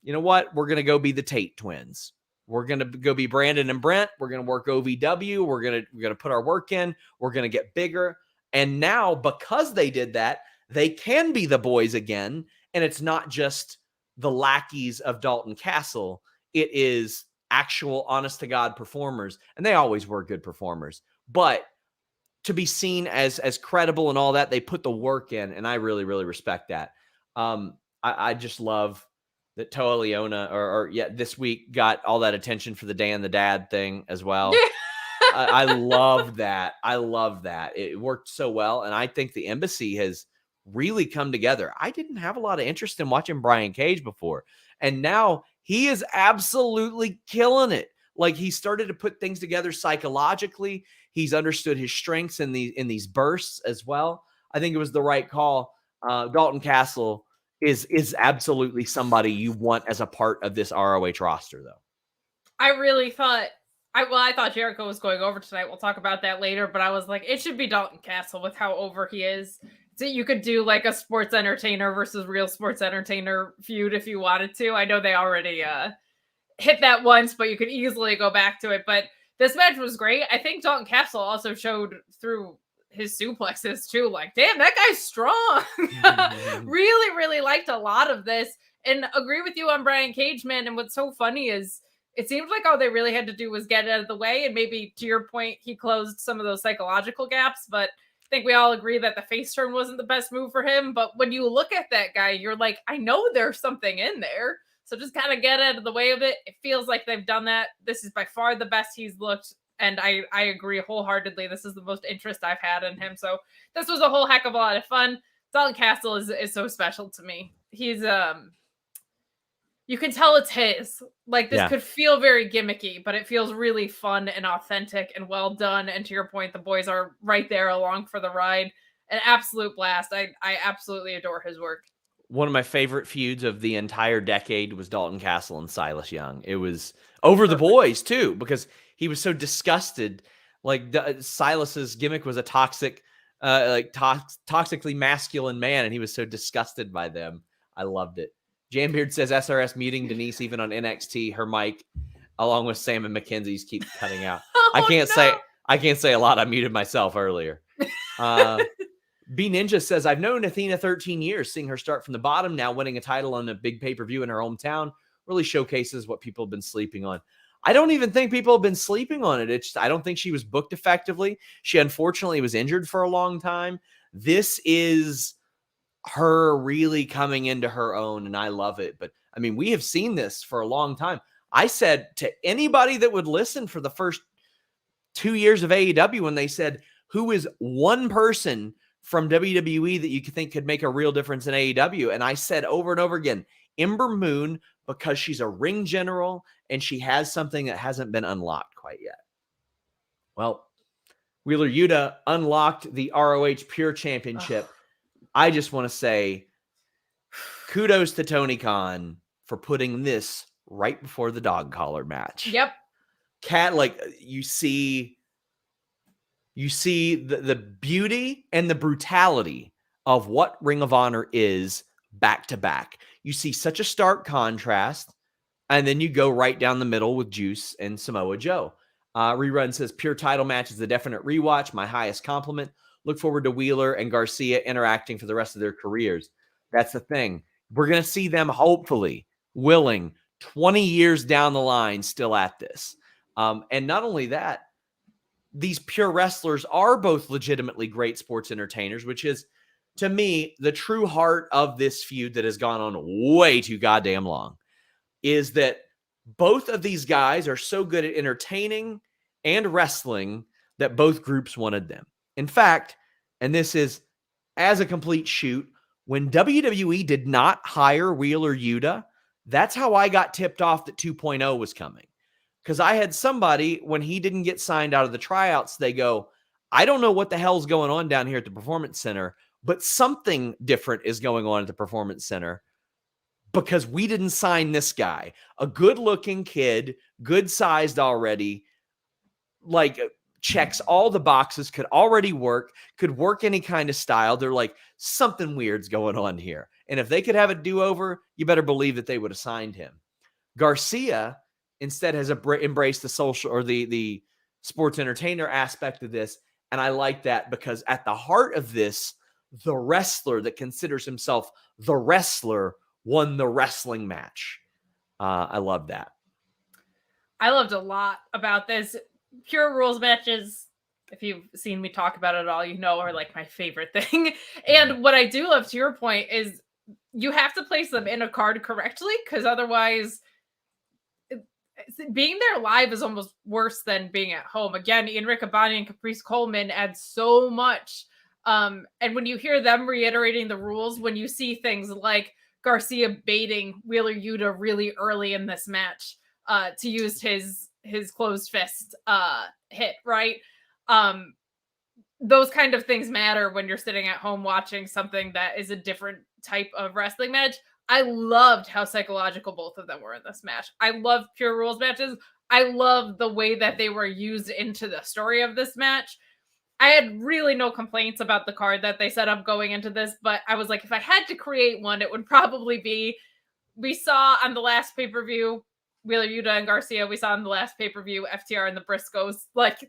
[SPEAKER 1] you know what? We're going to go be the Tate twins. We're going to go be Brandon and Brent. We're going to work OVW. We're going to put our work in. We're going to get bigger. And now, because they did that, they can be the boys again. And it's not just the lackeys of Dalton Castle. It is actual honest to God performers. And they always were good performers, but to be seen as credible and all that, they put the work in. And I really, really respect that. I just love that Toa Liona or this week got all that attention for the Dan the Dad thing as well. I love that. I love that. It worked so well. And I think the Embassy has really come together. I didn't have a lot of interest in watching Brian Cage before. And now he is absolutely killing it. Like, he started to put things together psychologically. He's understood his strengths in these bursts as well. I think it was the right call. Dalton Castle is absolutely somebody you want as a part of this ROH roster, though.
[SPEAKER 2] I really thought, I thought Jericho was going over tonight. We'll talk about that later, but I was like, it should be Dalton Castle with how over he is. So you could do like a sports entertainer versus real sports entertainer feud if you wanted to. I know they already hit that once, but you could easily go back to it. But this match was great. I think Dalton Castle also showed through his suplexes too. Like, damn, that guy's strong. Really, really liked a lot of this and agree with you on Brian Cage, man. And what's so funny is it seemed like all they really had to do was get it out of the way. And maybe to your point, he closed some of those psychological gaps, but I think we all agree that the face turn wasn't the best move for him. But when you look at that guy, you're like, I know there's something in there. So just kind of get out of the way of it. It feels like they've done that. This is by far the best he's looked. And I agree wholeheartedly. This is the most interest I've had in him. So this was a whole heck of a lot of fun. Dalton Castle is so special to me. He's, you can tell it's his. Like, this could feel very gimmicky, but it feels really fun and authentic and well done. And to your point, the boys are right there along for the ride. An absolute blast. I absolutely adore his work.
[SPEAKER 1] One of my favorite feuds of the entire decade was Dalton Castle and Silas Young. It was over the boys too, because he was so disgusted. Like, Silas's gimmick was a toxically masculine man, and he was so disgusted by them. I loved it. Jambeard says SRS muting Denise even on NXT. Her mic, along with Sam and McKenzie's, keep cutting out. I can't say a lot. I muted myself earlier. B Ninja says, I've known Athena 13 years, seeing her start from the bottom, now winning a title on a big pay-per-view in her hometown, really showcases what people have been sleeping on. I don't even think people have been sleeping on it. I don't think she was booked effectively. She unfortunately was injured for a long time. This is her really coming into her own, and I love it. But I mean, we have seen this for a long time. I said to anybody that would listen for the first 2 years of AEW, when they said, who is one person from WWE that you could think could make a real difference in AEW? And I said over and over again, Ember Moon, because she's a ring general and she has something that hasn't been unlocked quite yet. Well, Wheeler Yuta unlocked the ROH Pure Championship. I just want to say kudos to Tony Khan for putting this right before the dog collar match.
[SPEAKER 2] Yep.
[SPEAKER 1] Like, you see the beauty and the brutality of what Ring of Honor is back to back. You see such a stark contrast And then you go right down the middle with Juice and Samoa Joe. Rerun says, pure title match is a definite rewatch. My highest compliment. Look forward to Wheeler and Garcia interacting for the rest of their careers. That's the thing. We're going to see them, hopefully, willing, 20 years down the line, still at this. And not only that, these pure wrestlers are both legitimately great sports entertainers, which is, to me, the true heart of this feud that has gone on way too goddamn long, is that both of these guys are so good at entertaining and wrestling that both groups wanted them. In fact, and this is as a complete shoot, when WWE did not hire Wheeler Yuta, that's how I got tipped off that 2.0 was coming. Because I had somebody, when he didn't get signed out of the tryouts, they go, I don't know what the hell's going on down here at the Performance Center, but something different is going on at the Performance Center because we didn't sign this guy. A good-looking kid, good-sized already, like checks all the boxes, could already work, could work any kind of style. They're like, something weird's going on here. And if they could have a do-over, you better believe that they would have signed him. Garcia instead has embraced the social or the sports entertainer aspect of this. And I like that because at the heart of this, the wrestler that considers himself the wrestler won the wrestling match. I love that.
[SPEAKER 2] I loved a lot about this. Pure rules matches, if you've seen me talk about it at all, you know, are like my favorite thing. And what I do love, to your point, is you have to place them in a card correctly, because otherwise being there live is almost worse than being at home. Again, Ian Riccaboni and Caprice Coleman add so much. And when you hear them reiterating the rules, when you see things like Garcia baiting Wheeler Yuta really early in this match to use his closed fist hit, right? Those kind of things matter when you're sitting at home watching something that is a different type of wrestling match. I loved how psychological both of them were in this match. I love pure rules matches. I love the way that they were used into the story of this match. I had really no complaints about the card that they set up going into this, but I was like, if I had to create one, it would probably be, we saw on the last pay-per-view, Wheeler Yuta and Garcia. We saw in the last pay-per-view, FTR and the Briscoes. Like,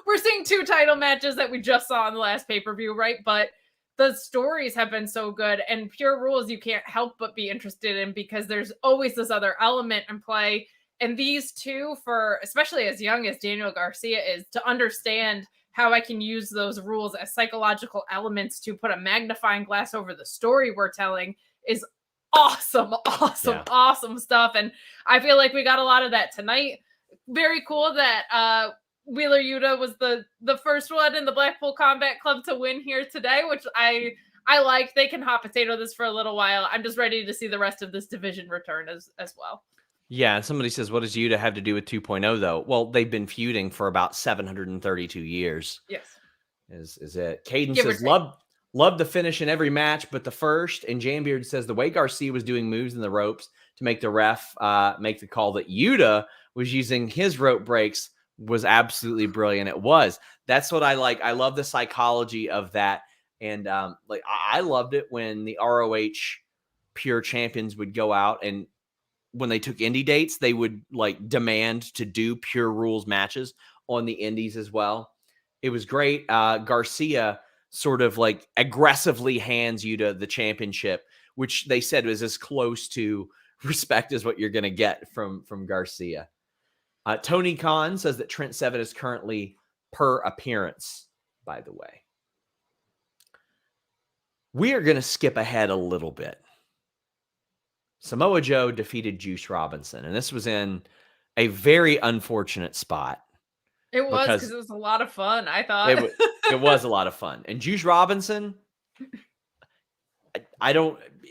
[SPEAKER 2] we're seeing two title matches that we just saw in the last pay-per-view, right? But the stories have been so good, and pure rules you can't help but be interested in because there's always this other element in play. And these two, for especially as young as Daniel Garcia is, to understand how I can use those rules as psychological elements to put a magnifying glass over the story we're telling is awesome stuff. And I feel like we got a lot of that tonight. Very cool that Wheeler Yuta was the first one in the Blackpool Combat Club to win here today, which I like. They can hot potato this for a little while. I'm just ready to see the rest of this division return as well.
[SPEAKER 1] Yeah, somebody says, what does Yuta have to do with 2.0, though? Well, they've been feuding for about 732 years.
[SPEAKER 2] Yes.
[SPEAKER 1] Is it? Caden says, love the finish in every match, but the first. And Jambeard says, the way Garcia was doing moves in the ropes to make the ref make the call that Yuta was using his rope breaks was absolutely brilliant. It was. That's what I like. I love the psychology of that. And I loved it when the ROH pure champions would go out, and when they took indie dates, they would like demand to do pure rules matches on the indies as well. It was great. Garcia sort of like aggressively hands you to the championship, which they said was as close to respect as what you're going to get from Garcia. Tony Khan says that Trent Seven is currently per appearance, by the way. We are going to skip ahead a little bit. Samoa Joe defeated Juice Robinson, and this was in a very unfortunate spot.
[SPEAKER 2] It was because it was a lot of fun, I thought.
[SPEAKER 1] It was a lot of fun. And Juice Robinson,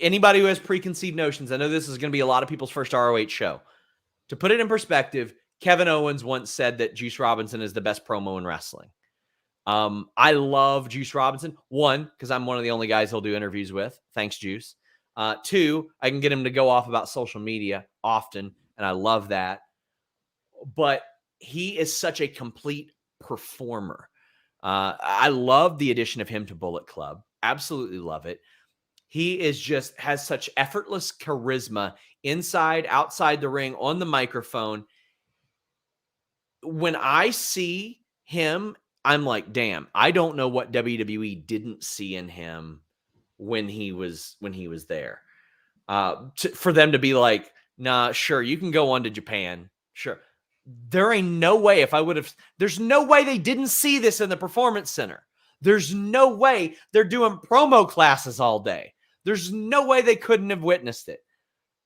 [SPEAKER 1] anybody who has preconceived notions, I know this is going to be a lot of people's first ROH show. To put it in perspective, Kevin Owens once said that Juice Robinson is the best promo in wrestling. I love Juice Robinson. One, because I'm one of the only guys he'll do interviews with. Thanks, Juice. Two, I can get him to go off about social media often, and I love that. But he is such a complete performer. I love the addition of him to Bullet Club. Absolutely love it. He is has such effortless charisma inside, outside the ring, on the microphone. When I see him, I'm like, damn, I don't know what WWE didn't see in him when he was there. For them to be like, nah, sure, you can go on to Japan. Sure. There ain't no way there's no way they didn't see this in the Performance Center. There's no way they're doing promo classes all day. There's no way they couldn't have witnessed it.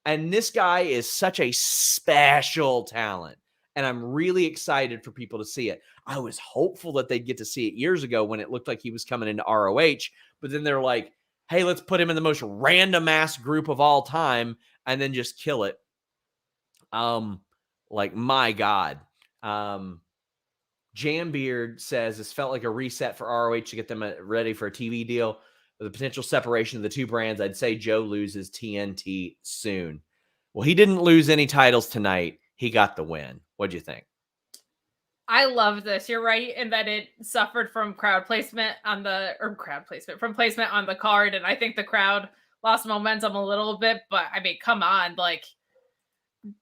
[SPEAKER 1] And this guy is such a special talent. And I'm really excited for people to see it. I was hopeful that they'd get to see it years ago when it looked like he was coming into ROH. But then they're like, hey, let's put him in the most random ass group of all time and then just kill it. Like, my God. Jambeard says this felt like a reset for ROH to get them ready for a TV deal. With the potential separation of the two brands, I'd say Joe loses TNT soon. Well, he didn't lose any titles tonight. He got the win. What'd you think?
[SPEAKER 2] I love this. You're right in that it suffered from placement on the card, and I think the crowd lost momentum a little bit. But I mean, come on, like,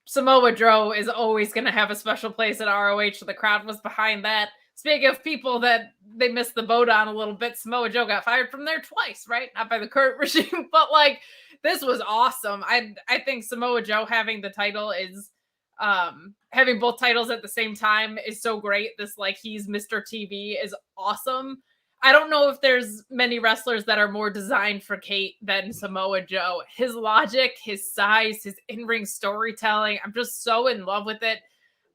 [SPEAKER 2] Samoa Joe is always going to have a special place at ROH. So the crowd was behind that. Speaking of people that they missed the boat on a little bit, Samoa Joe got fired from there twice, right? Not by the current regime, but like, this was awesome. I think Samoa Joe having the title is having both titles at the same time is so great. This, like, he's Mr. TV is awesome. I don't know if there's many wrestlers that are more designed for Kate than Samoa Joe. His logic, his size, his in-ring storytelling, I'm just so in love with it.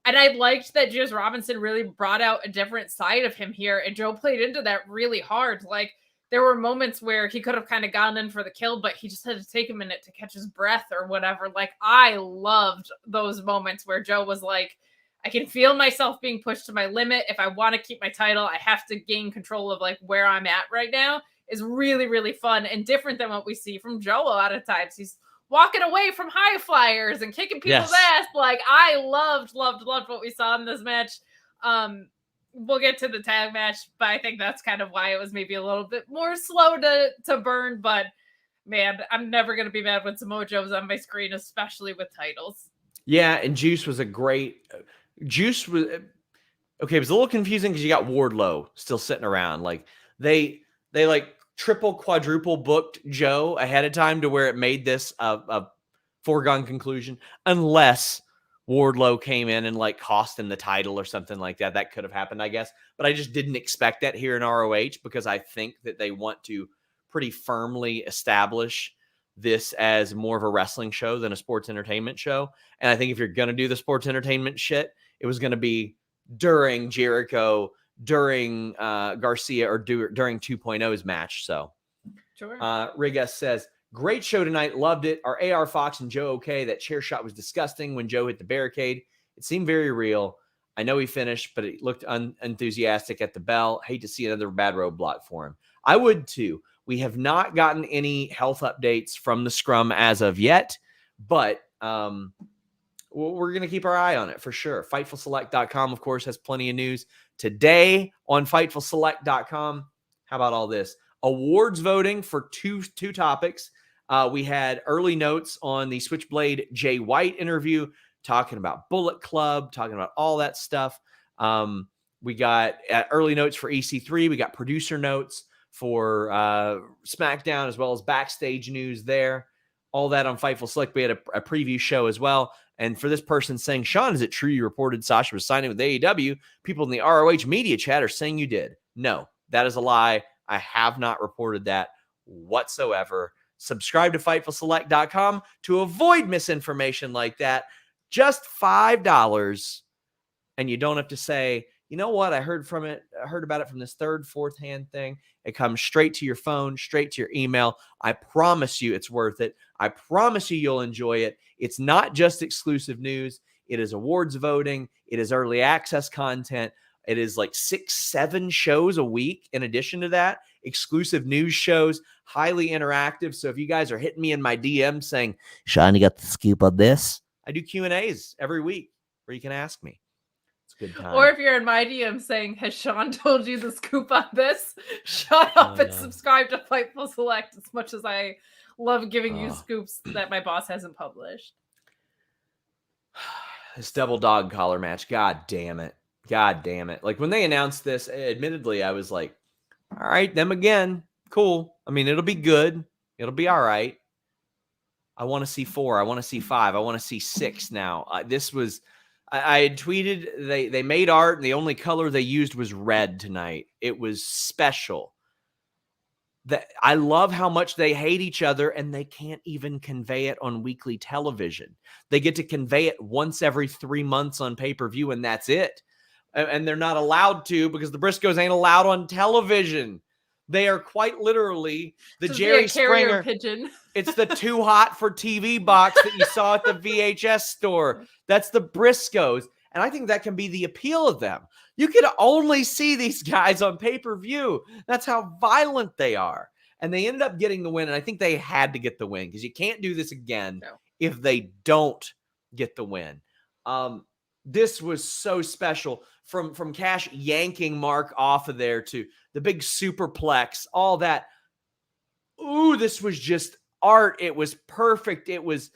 [SPEAKER 2] And I liked that Juice Robinson really brought out a different side of him here, and Joe played into that really hard. Like, there were moments where he could have kind of gone in for the kill, but he just had to take a minute to catch his breath or whatever. Like, I loved those moments where Joe was like, I can feel myself being pushed to my limit. If I want to keep my title, I have to gain control of like where I'm at right now. Is really, really fun and different than what we see from Joe a lot of times. He's walking away from high flyers and kicking people's ass. Like, I loved what we saw in this match. We'll get to the tag match, but I think that's kind of why it was maybe a little bit more slow to burn. But man, I'm never going to be mad when Samoa Joe's on my screen, especially with titles. Yeah,
[SPEAKER 1] and Juice was a great... Juice was... Okay, it was a little confusing because you got Wardlow still sitting around. Like, they like triple, quadruple booked Joe ahead of time to where it made this a foregone conclusion. Unless Wardlow came in and like cost him the title or something like that. That could have happened, I guess. But I just didn't expect that here in ROH because I think that they want to pretty firmly establish this as more of a wrestling show than a sports entertainment show. And I think if you're going to do the sports entertainment shit, it was going to be during Jericho, during Garcia, or during 2.0's match. So,
[SPEAKER 2] sure.
[SPEAKER 1] Riga says, great show tonight. Loved it. Are AR Fox and Joe okay? That chair shot was disgusting when Joe hit the barricade. It seemed very real. I know he finished, but it looked unenthusiastic at the bell. Hate to see another bad roadblock for him. I would too. We have not gotten any health updates from the scrum as of yet, but we're going to keep our eye on it for sure. FightfulSelect.com, of course, has plenty of news. Today on FightfulSelect.com, how about all this? Awards voting for two topics. We had early notes on the Switchblade Jay White interview, talking about Bullet Club, talking about all that stuff. We got early notes for EC3. We got producer notes for SmackDown, as well as backstage news there. All that on Fightful Select. We had a preview show as well. And for this person saying, Sean, is it true you reported Sasha was signing with AEW? People in the ROH media chat are saying you did. No, that is a lie. I have not reported that whatsoever. Subscribe to FightfulSelect.com to avoid misinformation like that. Just $5. And you don't have to say, you know what? I heard about it from this third, fourth hand thing. It comes straight to your phone, straight to your email. I promise you it's worth it. I promise you'll enjoy it. It's not just exclusive news. It is awards voting. It is early access content. It is like 6-7 shows a week. In addition to that, exclusive news shows, highly interactive. So if you guys are hitting me in my DM saying, Sean, you got the scoop on this? I do Q&As every week where you can ask me. Good time.
[SPEAKER 2] Or if you're in my DM saying, has Sean told you the scoop on this? Shut up and subscribe to Fightful Select, as much as I love giving you scoops that my boss hasn't published.
[SPEAKER 1] This double dog collar match. God damn it. God damn it. Like when they announced this, admittedly, I was like, all right, them again. Cool. I mean, it'll be good. It'll be all right. I want to see 4. I want to see 5. I want to see 6 now. This was, I had tweeted, they made art and the only color they used was red tonight. It was special. I love how much they hate each other and they can't even convey it on weekly television. They get to convey it once every 3 months on pay-per-view and that's it. And they're not allowed to because the Briscoes ain't allowed on television. They are quite literally the Jerry Springer
[SPEAKER 2] pigeon.
[SPEAKER 1] It's the too hot for TV box that you saw at the VHS store. That's the Briscoes. And I think that can be the appeal of them. You can only see these guys on pay-per-view. That's how violent they are. And they ended up getting the win. And I think they had to get the win because you can't do this again if they don't get the win. This was so special from Cash yanking Mark off of there to the big superplex, all that. Ooh, this was just art. It was perfect. It was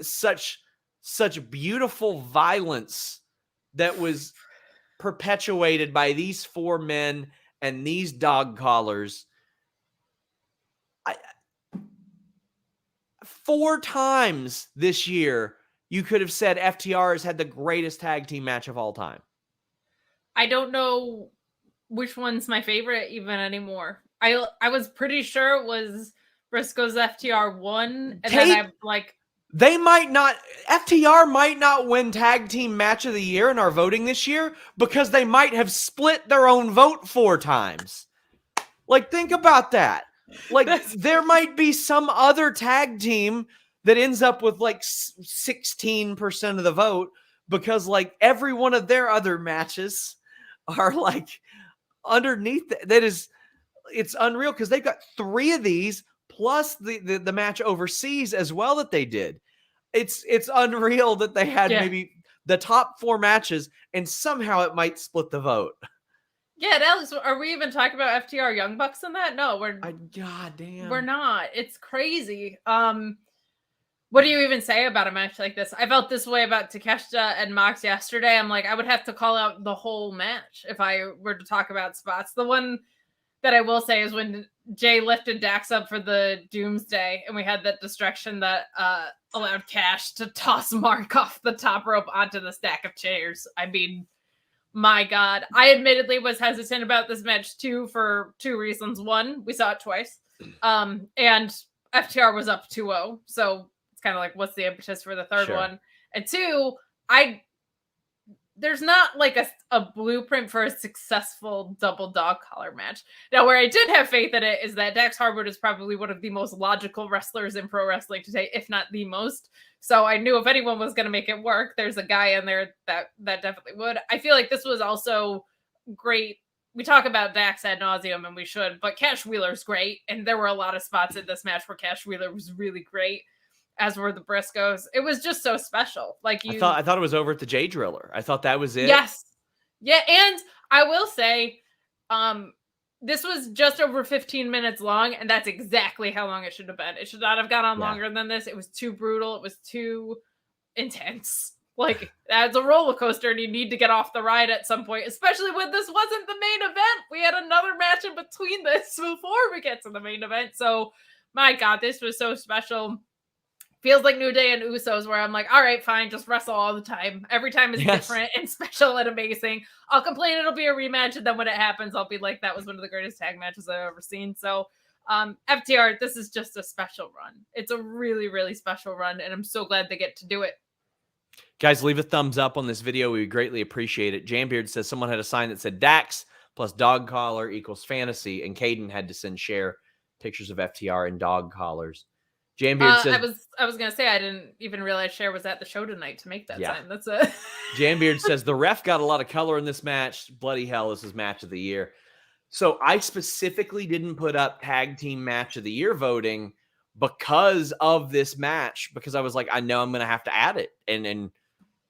[SPEAKER 1] such beautiful violence that was perpetuated by these 4 men and these dog collars. 4 times this year, you could have said FTR has had the greatest tag team match of all time.
[SPEAKER 2] I don't know which one's my favorite even anymore. I was pretty sure it was Briscoe's FTR 1, and then I'm like,
[SPEAKER 1] FTR might not win tag team match of the year in our voting this year because they might have split their own vote 4 times. Like, think about that. Like, there might be some other tag team that ends up with like 16% of the vote because like every one of their other matches are like underneath that is, it's unreal because they've got 3 of these plus the match overseas as well that they did. It's unreal that they had maybe the top 4 matches and somehow it might split the vote.
[SPEAKER 2] Yeah, Alex, are we even talking about FTR Young Bucks in that? No,
[SPEAKER 1] God damn.
[SPEAKER 2] We're not. It's crazy. What do you even say about a match like this? I felt this way about Takeshita and Mox yesterday. I'm like, I would have to call out the whole match if I were to talk about spots. The one that I will say is when Jay lifted Dax up for the Doomsday and we had that distraction that allowed Cash to toss Mark off the top rope onto the stack of chairs. I mean, my God. I admittedly was hesitant about this match too for 2 reasons. One, we saw it twice. And FTR was up 2-0. So it's kind of like, what's the impetus for the third one? And 2, there's not like a blueprint for a successful double dog collar match. Now, where I did have faith in it is that Dax Harwood is probably one of the most logical wrestlers in pro wrestling today, if not the most. So I knew if anyone was going to make it work, there's a guy in there that definitely would. I feel like this was also great. We talk about Dax ad nauseum, and we should, but Cash Wheeler's great. And there were a lot of spots in this match where Cash Wheeler was really great, as were the Briscoes. It was just so special. Like I
[SPEAKER 1] thought it was over at the J Driller. I thought that was it.
[SPEAKER 2] Yes. Yeah, and I will say, this was just over 15 minutes long, and that's exactly how long it should have been. It should not have gone on longer than this. It was too brutal. It was too intense. Like, that's a roller coaster, and you need to get off the ride at some point, especially when this wasn't the main event. We had another match in between this before we get to the main event. So, my God, this was so special. Feels like New Day and Usos, where I'm like, all right, fine, just wrestle all the time. Every time is different and special and amazing. I'll complain it'll be a rematch, and then when it happens, I'll be like, that was one of the greatest tag matches I've ever seen. So, FTR, this is just a special run. It's a really, really special run, and I'm so glad they get to do it.
[SPEAKER 1] Guys, leave a thumbs up on this video. We would greatly appreciate it. Jambeard says someone had a sign that said Dax plus dog collar equals fantasy, and Caden had to send share pictures of FTR and dog collars. Jambeard says,
[SPEAKER 2] I was gonna say I didn't even realize Cher was at the show tonight to make that sign. That's it.
[SPEAKER 1] Jambeard says the ref got a lot of color in this match. Bloody hell, this is match of the year. So I specifically didn't put up tag team match of the year voting because of this match, because I was like, I know I'm gonna have to add it, and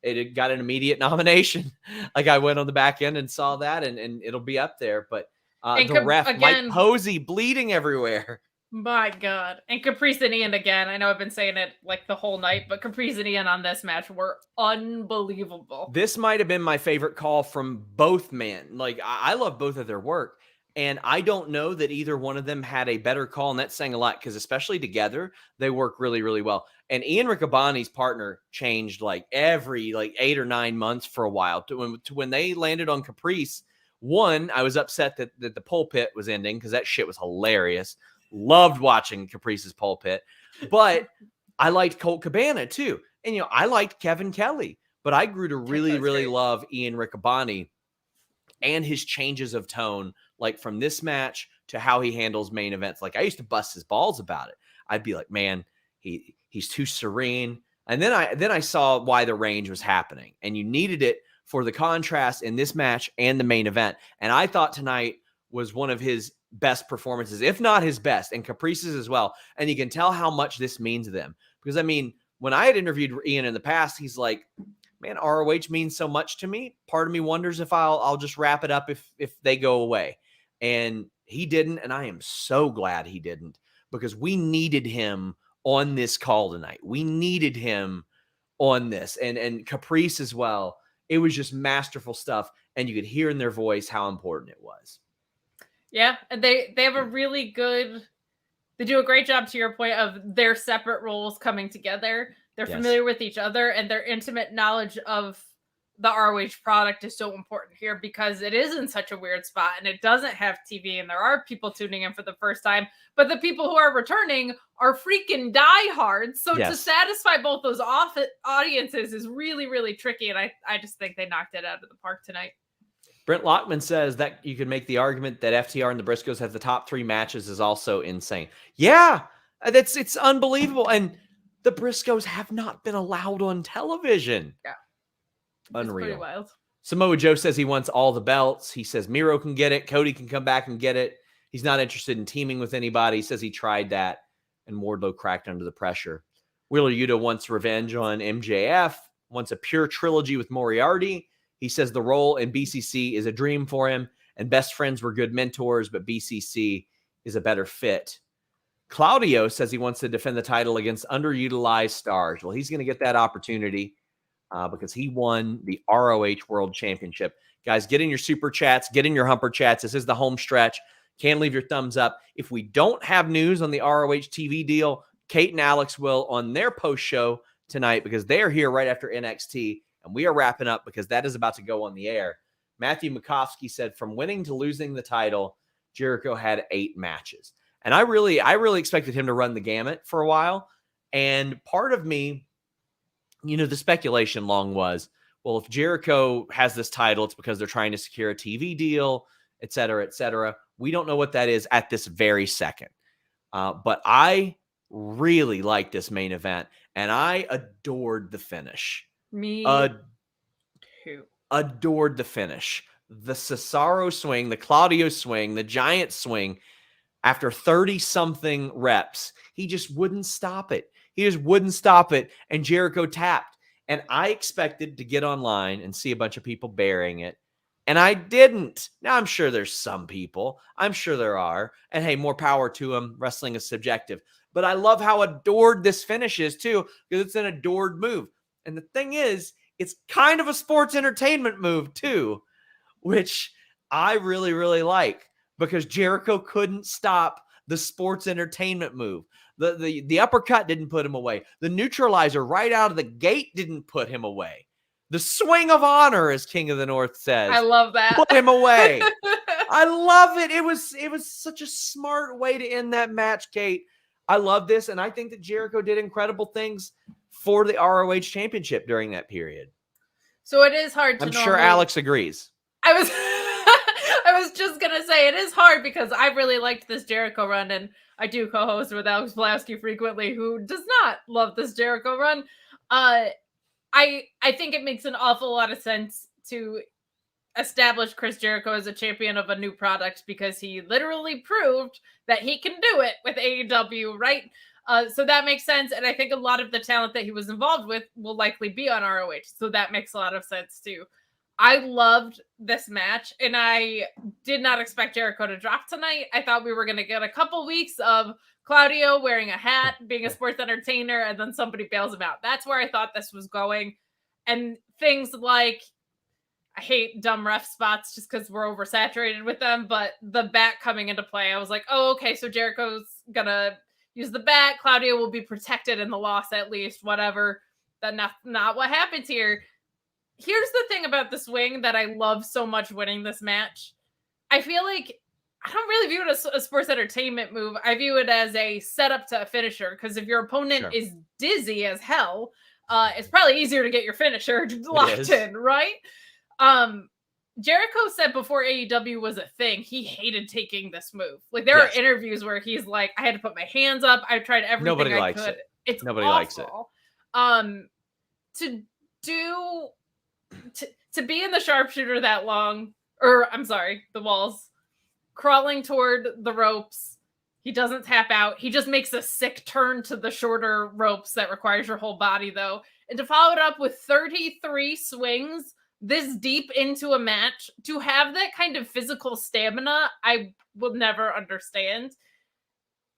[SPEAKER 1] it got an immediate nomination. Like I went on the back end and saw that, and it'll be up there. But the ref, again, Mike Posey, bleeding everywhere.
[SPEAKER 2] My God. And Caprice and Ian again. I know I've been saying it like the whole night, but Caprice and Ian on this match were unbelievable.
[SPEAKER 1] This might have been my favorite call from both men. Like, I love both of their work. And I don't know that either one of them had a better call. And that's saying a lot because especially together, they work really, really well. And Ian Riccaboni's partner changed like every 8 or 9 months for a while to when they landed on Caprice. One, I was upset that the pulpit was ending because that shit was hilarious. Loved watching Caprice's pulpit. But I liked Colt Cabana too. And, I liked Kevin Kelly. But I grew to really, really love Ian Riccaboni and his changes of tone, like from this match to how he handles main events. Like I used to bust his balls about it. I'd be like, man, he's too serene. And then I saw why the range was happening. And you needed it for the contrast in this match and the main event. And I thought tonight was one of his best performances, if not his best, and Caprice's as well. And you can tell how much this means to them. Because, I mean, when I had interviewed Ian in the past, he's like, man, ROH means so much to me. Part of me wonders if I'll just wrap it up if they go away. And he didn't, and I am so glad he didn't because we needed him on this call tonight. We needed him on this. And Caprice as well. It was just masterful stuff, and you could hear in their voice how important it was.
[SPEAKER 2] Yeah, and they have a really good, they do a great job, to your point, of their separate roles coming together. They're familiar with each other, and their intimate knowledge of the ROH product is so important here because it is in such a weird spot and it doesn't have TV and there are people tuning in for the first time, but the people who are returning are freaking diehards. So to satisfy both those audiences is really, really tricky. And I just think they knocked it out of the park tonight.
[SPEAKER 1] Brent Lockman says that you can make the argument that FTR and the Briscoes have the top 3 matches is also insane. Yeah, it's unbelievable. And the Briscoes have not been allowed on television.
[SPEAKER 2] Yeah.
[SPEAKER 1] Unreal.
[SPEAKER 2] It's pretty wild.
[SPEAKER 1] Samoa Joe says he wants all the belts. He says Miro can get it. Cody can come back and get it. He's not interested in teaming with anybody. He says he tried that, and Wardlow cracked under the pressure. Wheeler Yuta wants revenge on MJF, wants a pure trilogy with Moriarty. He says the role in BCC is a dream for him, and best friends were good mentors, but BCC is a better fit. Claudio says he wants to defend the title against underutilized stars. Well, he's going to get that opportunity because he won the ROH World Championship. Guys, get in your super chats, get in your humper chats. This is the home stretch. Can leave your thumbs up. If we don't have news on the ROH TV deal, Kate and Alex will on their post show tonight because they are here right after NXT. And we are wrapping up because that is about to go on the air. Matthew Makovsky said from winning to losing the title, Jericho had 8 matches. And I really expected him to run the gamut for a while. And part of me, the speculation long was, well, if Jericho has this title, it's because they're trying to secure a TV deal, et cetera, et cetera. We don't know what that is at this very second. But I really liked this main event, and I adored the finish.
[SPEAKER 2] Me too.
[SPEAKER 1] Adored the finish. The Cesaro swing, the Claudio swing, the giant swing. After 30-something reps, he just wouldn't stop it. He just wouldn't stop it, and Jericho tapped. And I expected to get online and see a bunch of people burying it, and I didn't. Now, I'm sure there's some people. I'm sure there are. And, hey, more power to them. Wrestling is subjective. But I love how adored this finish is, too, because it's an adored move. And the thing is, it's kind of a sports entertainment move, too, which I really, really like because Jericho couldn't stop the sports entertainment move. The uppercut didn't put him away. The neutralizer right out of the gate didn't put him away. The swing of honor, as King of the North says.
[SPEAKER 2] I love that.
[SPEAKER 1] Put him away. I love it. It was such a smart way to end that match, Kate. I love this, and I think that Jericho did incredible things for the ROH Championship during that period.
[SPEAKER 2] So it is hard to
[SPEAKER 1] I'm sure Alex agrees.
[SPEAKER 2] I was just going to say it is hard because I really liked this Jericho run, and I do co-host with Alex Pulaski frequently, who does not love this Jericho run. I think it makes an awful lot of sense to establish Chris Jericho as a champion of a new product because he literally proved that he can do it with AEW, right? So that makes sense. And I think a lot of the talent that he was involved with will likely be on ROH. So that makes a lot of sense too. I loved this match, and I did not expect Jericho to drop tonight. I thought we were going to get a couple weeks of Claudio wearing a hat, being a sports entertainer, and then somebody bails him out. That's where I thought this was going. And things like, I hate dumb ref spots just because we're oversaturated with them, but the bat coming into play, I was like, oh, okay, so Jericho's gonna use the bat. Claudio will be protected in the loss at least, whatever. That's not what happens here. Here's the thing about the swing that I love so much winning this match. I feel like I don't really view it as a sports entertainment move. I view it as a setup to a finisher, because if your opponent is dizzy as hell, it's probably easier to get your finisher locked in, right? Jericho said before AEW was a thing, he hated taking this move. Like, there are interviews where he's like, I had to put my hands up. I tried everything I could. It's nobody likes it. To be in the sharpshooter that long, or I'm sorry, the walls, crawling toward the ropes. He doesn't tap out. He just makes a sick turn to the shorter ropes that requires your whole body, though. And to follow it up with 33 swings this deep into a match, to have that kind of physical stamina, I will never understand.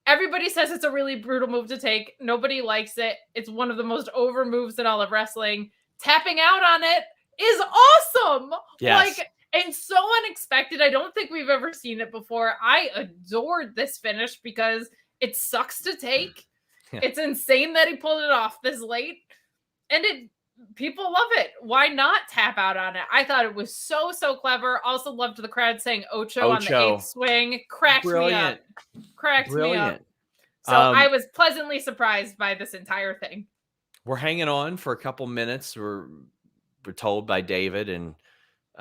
[SPEAKER 2] Everybody says it's a really brutal move to take. Nobody likes it. It's one of the most over moves in all of wrestling. Tapping out on it is awesome.
[SPEAKER 1] Yes.
[SPEAKER 2] Like, and so unexpected. I don't think we've ever seen it before. I adored this finish because it sucks to take. It's insane that he pulled it off this late. And people love it. Why not tap out on it? I thought it was so clever. Also loved the crowd saying Ocho. On the 8th swing. Cracked me up. So I was pleasantly surprised by this entire thing.
[SPEAKER 1] We're hanging on for a couple minutes. We're told by David and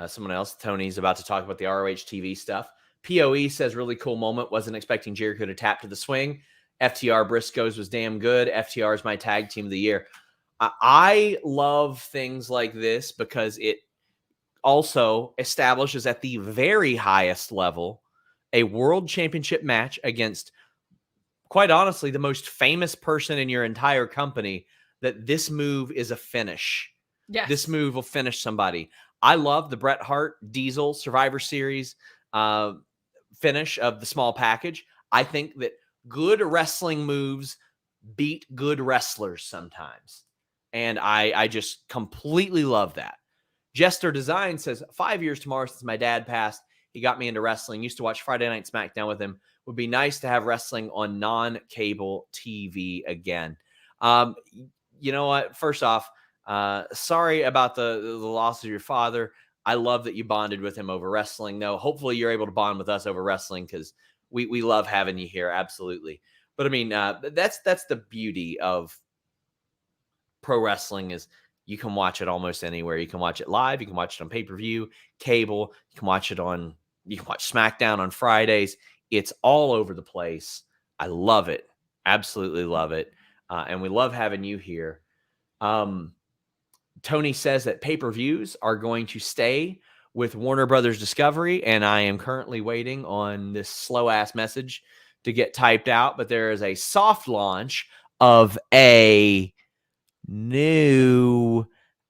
[SPEAKER 1] someone else, Tony's about to talk about the ROH TV stuff. POE says, really cool moment. Wasn't expecting Jericho to tap to the swing. FTR Briscoes was damn good. FTR is my tag team of the year. I love things like this because it also establishes at the very highest level a world championship match against, quite honestly, the most famous person in your entire company, that this move is a finish. Yes. This move will finish somebody. I love the Bret Hart Diesel Survivor Series finish of the small package. I think that good wrestling moves beat good wrestlers sometimes. And I just completely love that. Jester Design says, 5 years tomorrow since my dad passed. He got me into wrestling. Used to watch Friday Night SmackDown with him. Would be nice to have wrestling on non-cable TV again. You know what? First off, sorry about the loss of your father. I love that you bonded with him over wrestling. No, hopefully you're able to bond with us over wrestling, because we love having you here. Absolutely. But I mean, that's the beauty of pro wrestling, is you can watch it almost anywhere. You can watch it live. You can watch it on pay-per-view, cable. You can watch SmackDown on Fridays. It's all over the place. I love it. Absolutely love it. And we love having you here. Tony says that pay-per-views are going to stay with Warner Brothers Discovery, and I am currently waiting on this slow-ass message to get typed out, but there is a soft launch of a new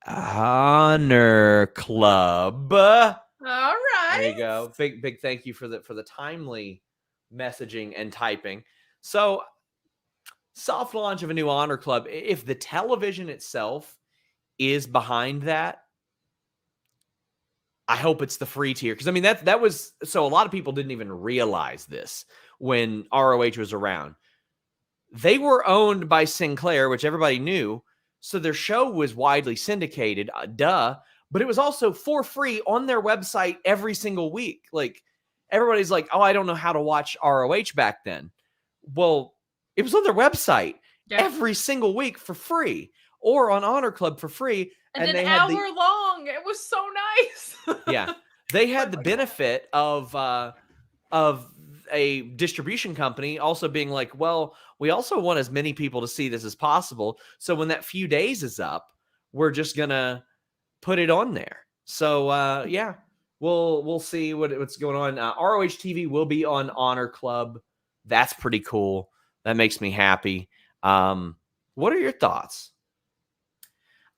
[SPEAKER 1] Honor Club. All
[SPEAKER 2] right.
[SPEAKER 1] There you go. Big thank you for the timely messaging and typing. So, soft launch of a new Honor Club. If the television itself is behind that, I hope it's the free tier. Because I mean, that was, so a lot of people didn't even realize this when ROH was around. They were owned by Sinclair, which everybody knew. So their show was widely syndicated, but it was also for free on their website every single week. Like, everybody's like, oh, I don't know how to watch ROH back then. Well, it was on their website every single week for free, or on Honor Club for free.
[SPEAKER 2] And an hour long. It was so nice.
[SPEAKER 1] Yeah. They had the benefit of a distribution company also being like, well, we also want as many people to see this as possible. So when that few days is up, we're just going to put it on there. So, yeah, we'll see what's going on. ROH TV will be on Honor Club. That's pretty cool. That makes me happy. What are your thoughts?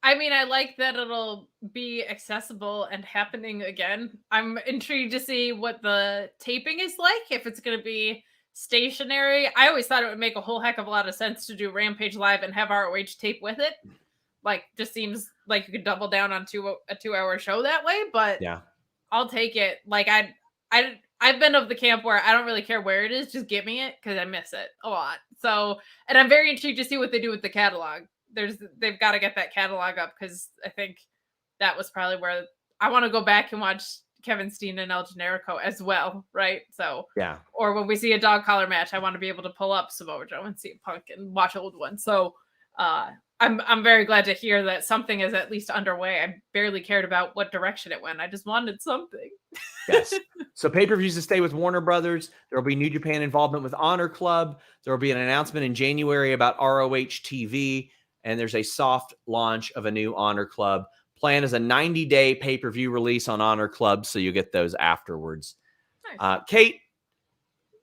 [SPEAKER 2] I mean, I like that it'll be accessible and happening again. I'm intrigued to see what the taping is like, if it's going to be stationary. I always thought it would make a whole heck of a lot of sense to do Rampage live and have ROH tape with it. Like, just seems like you could double down on a 2-hour show that way. But
[SPEAKER 1] Yeah,
[SPEAKER 2] I'll take it. Like, I've been of the camp where I don't really care where it is, just give me it because I miss it a lot. So, and I'm very intrigued to see what they do with the catalog. They've got to get that catalog up because I think that was probably where I want to go back and watch Kevin Steen and El Generico as well, right? So,
[SPEAKER 1] yeah.
[SPEAKER 2] or when we see a dog collar match, I want to be able to pull up Samoa Joe and see a Punk and watch old ones. So, I'm very glad to hear that something is at least underway. I barely cared about what direction it went. I just wanted something.
[SPEAKER 1] Yes. So pay-per-views to stay with Warner Brothers. There will be New Japan involvement with Honor Club. There will be an announcement in January about ROH TV, and there's a soft launch of a new Honor Club. Plan is a 90-day pay-per-view release on Honor Club, so you get those afterwards.
[SPEAKER 2] Nice.
[SPEAKER 1] Kate,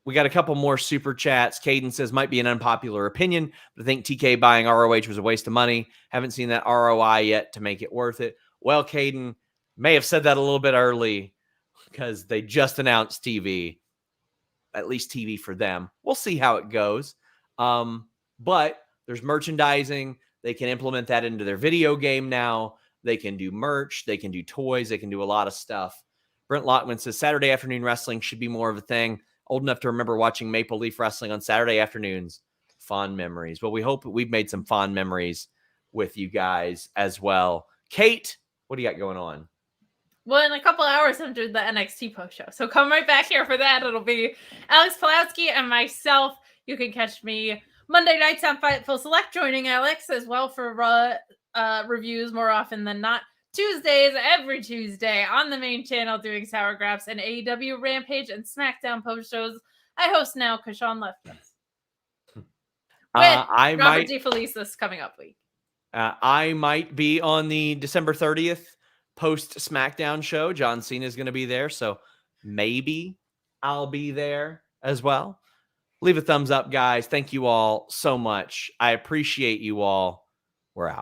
[SPEAKER 1] we got a couple more super chats. Caden says, might be an unpopular opinion, but I think TK buying ROH was a waste of money. Haven't seen that ROI yet to make it worth it. Well, Caden may have said that a little bit early because they just announced TV, at least TV for them. We'll see how it goes. But there's merchandising. They can implement that into their video game now. They can do merch. They can do toys. They can do a lot of stuff. Brent Lockman says Saturday afternoon wrestling should be more of a thing. Old enough to remember watching Maple Leaf Wrestling on Saturday afternoons. Fond memories. Well, we hope we've made some fond memories with you guys as well. Kate, what do you got going on?
[SPEAKER 2] Well, in a couple hours, I'm doing the NXT post show. So come right back here for that. It'll be Alex Pulowski and myself. You can catch me Monday nights on Fightful Select, joining Alex as well for reviews more often than not. Tuesdays, every Tuesday on the main channel, doing Sour Graps and AEW Rampage and SmackDown post shows. I host now because Sean left us. With Robert DeFelice this coming up week.
[SPEAKER 1] I might be on the December 30th post SmackDown show. John Cena is going to be there, so maybe I'll be there as well. Leave a thumbs up, guys. Thank you all so much. I appreciate you all. We're out.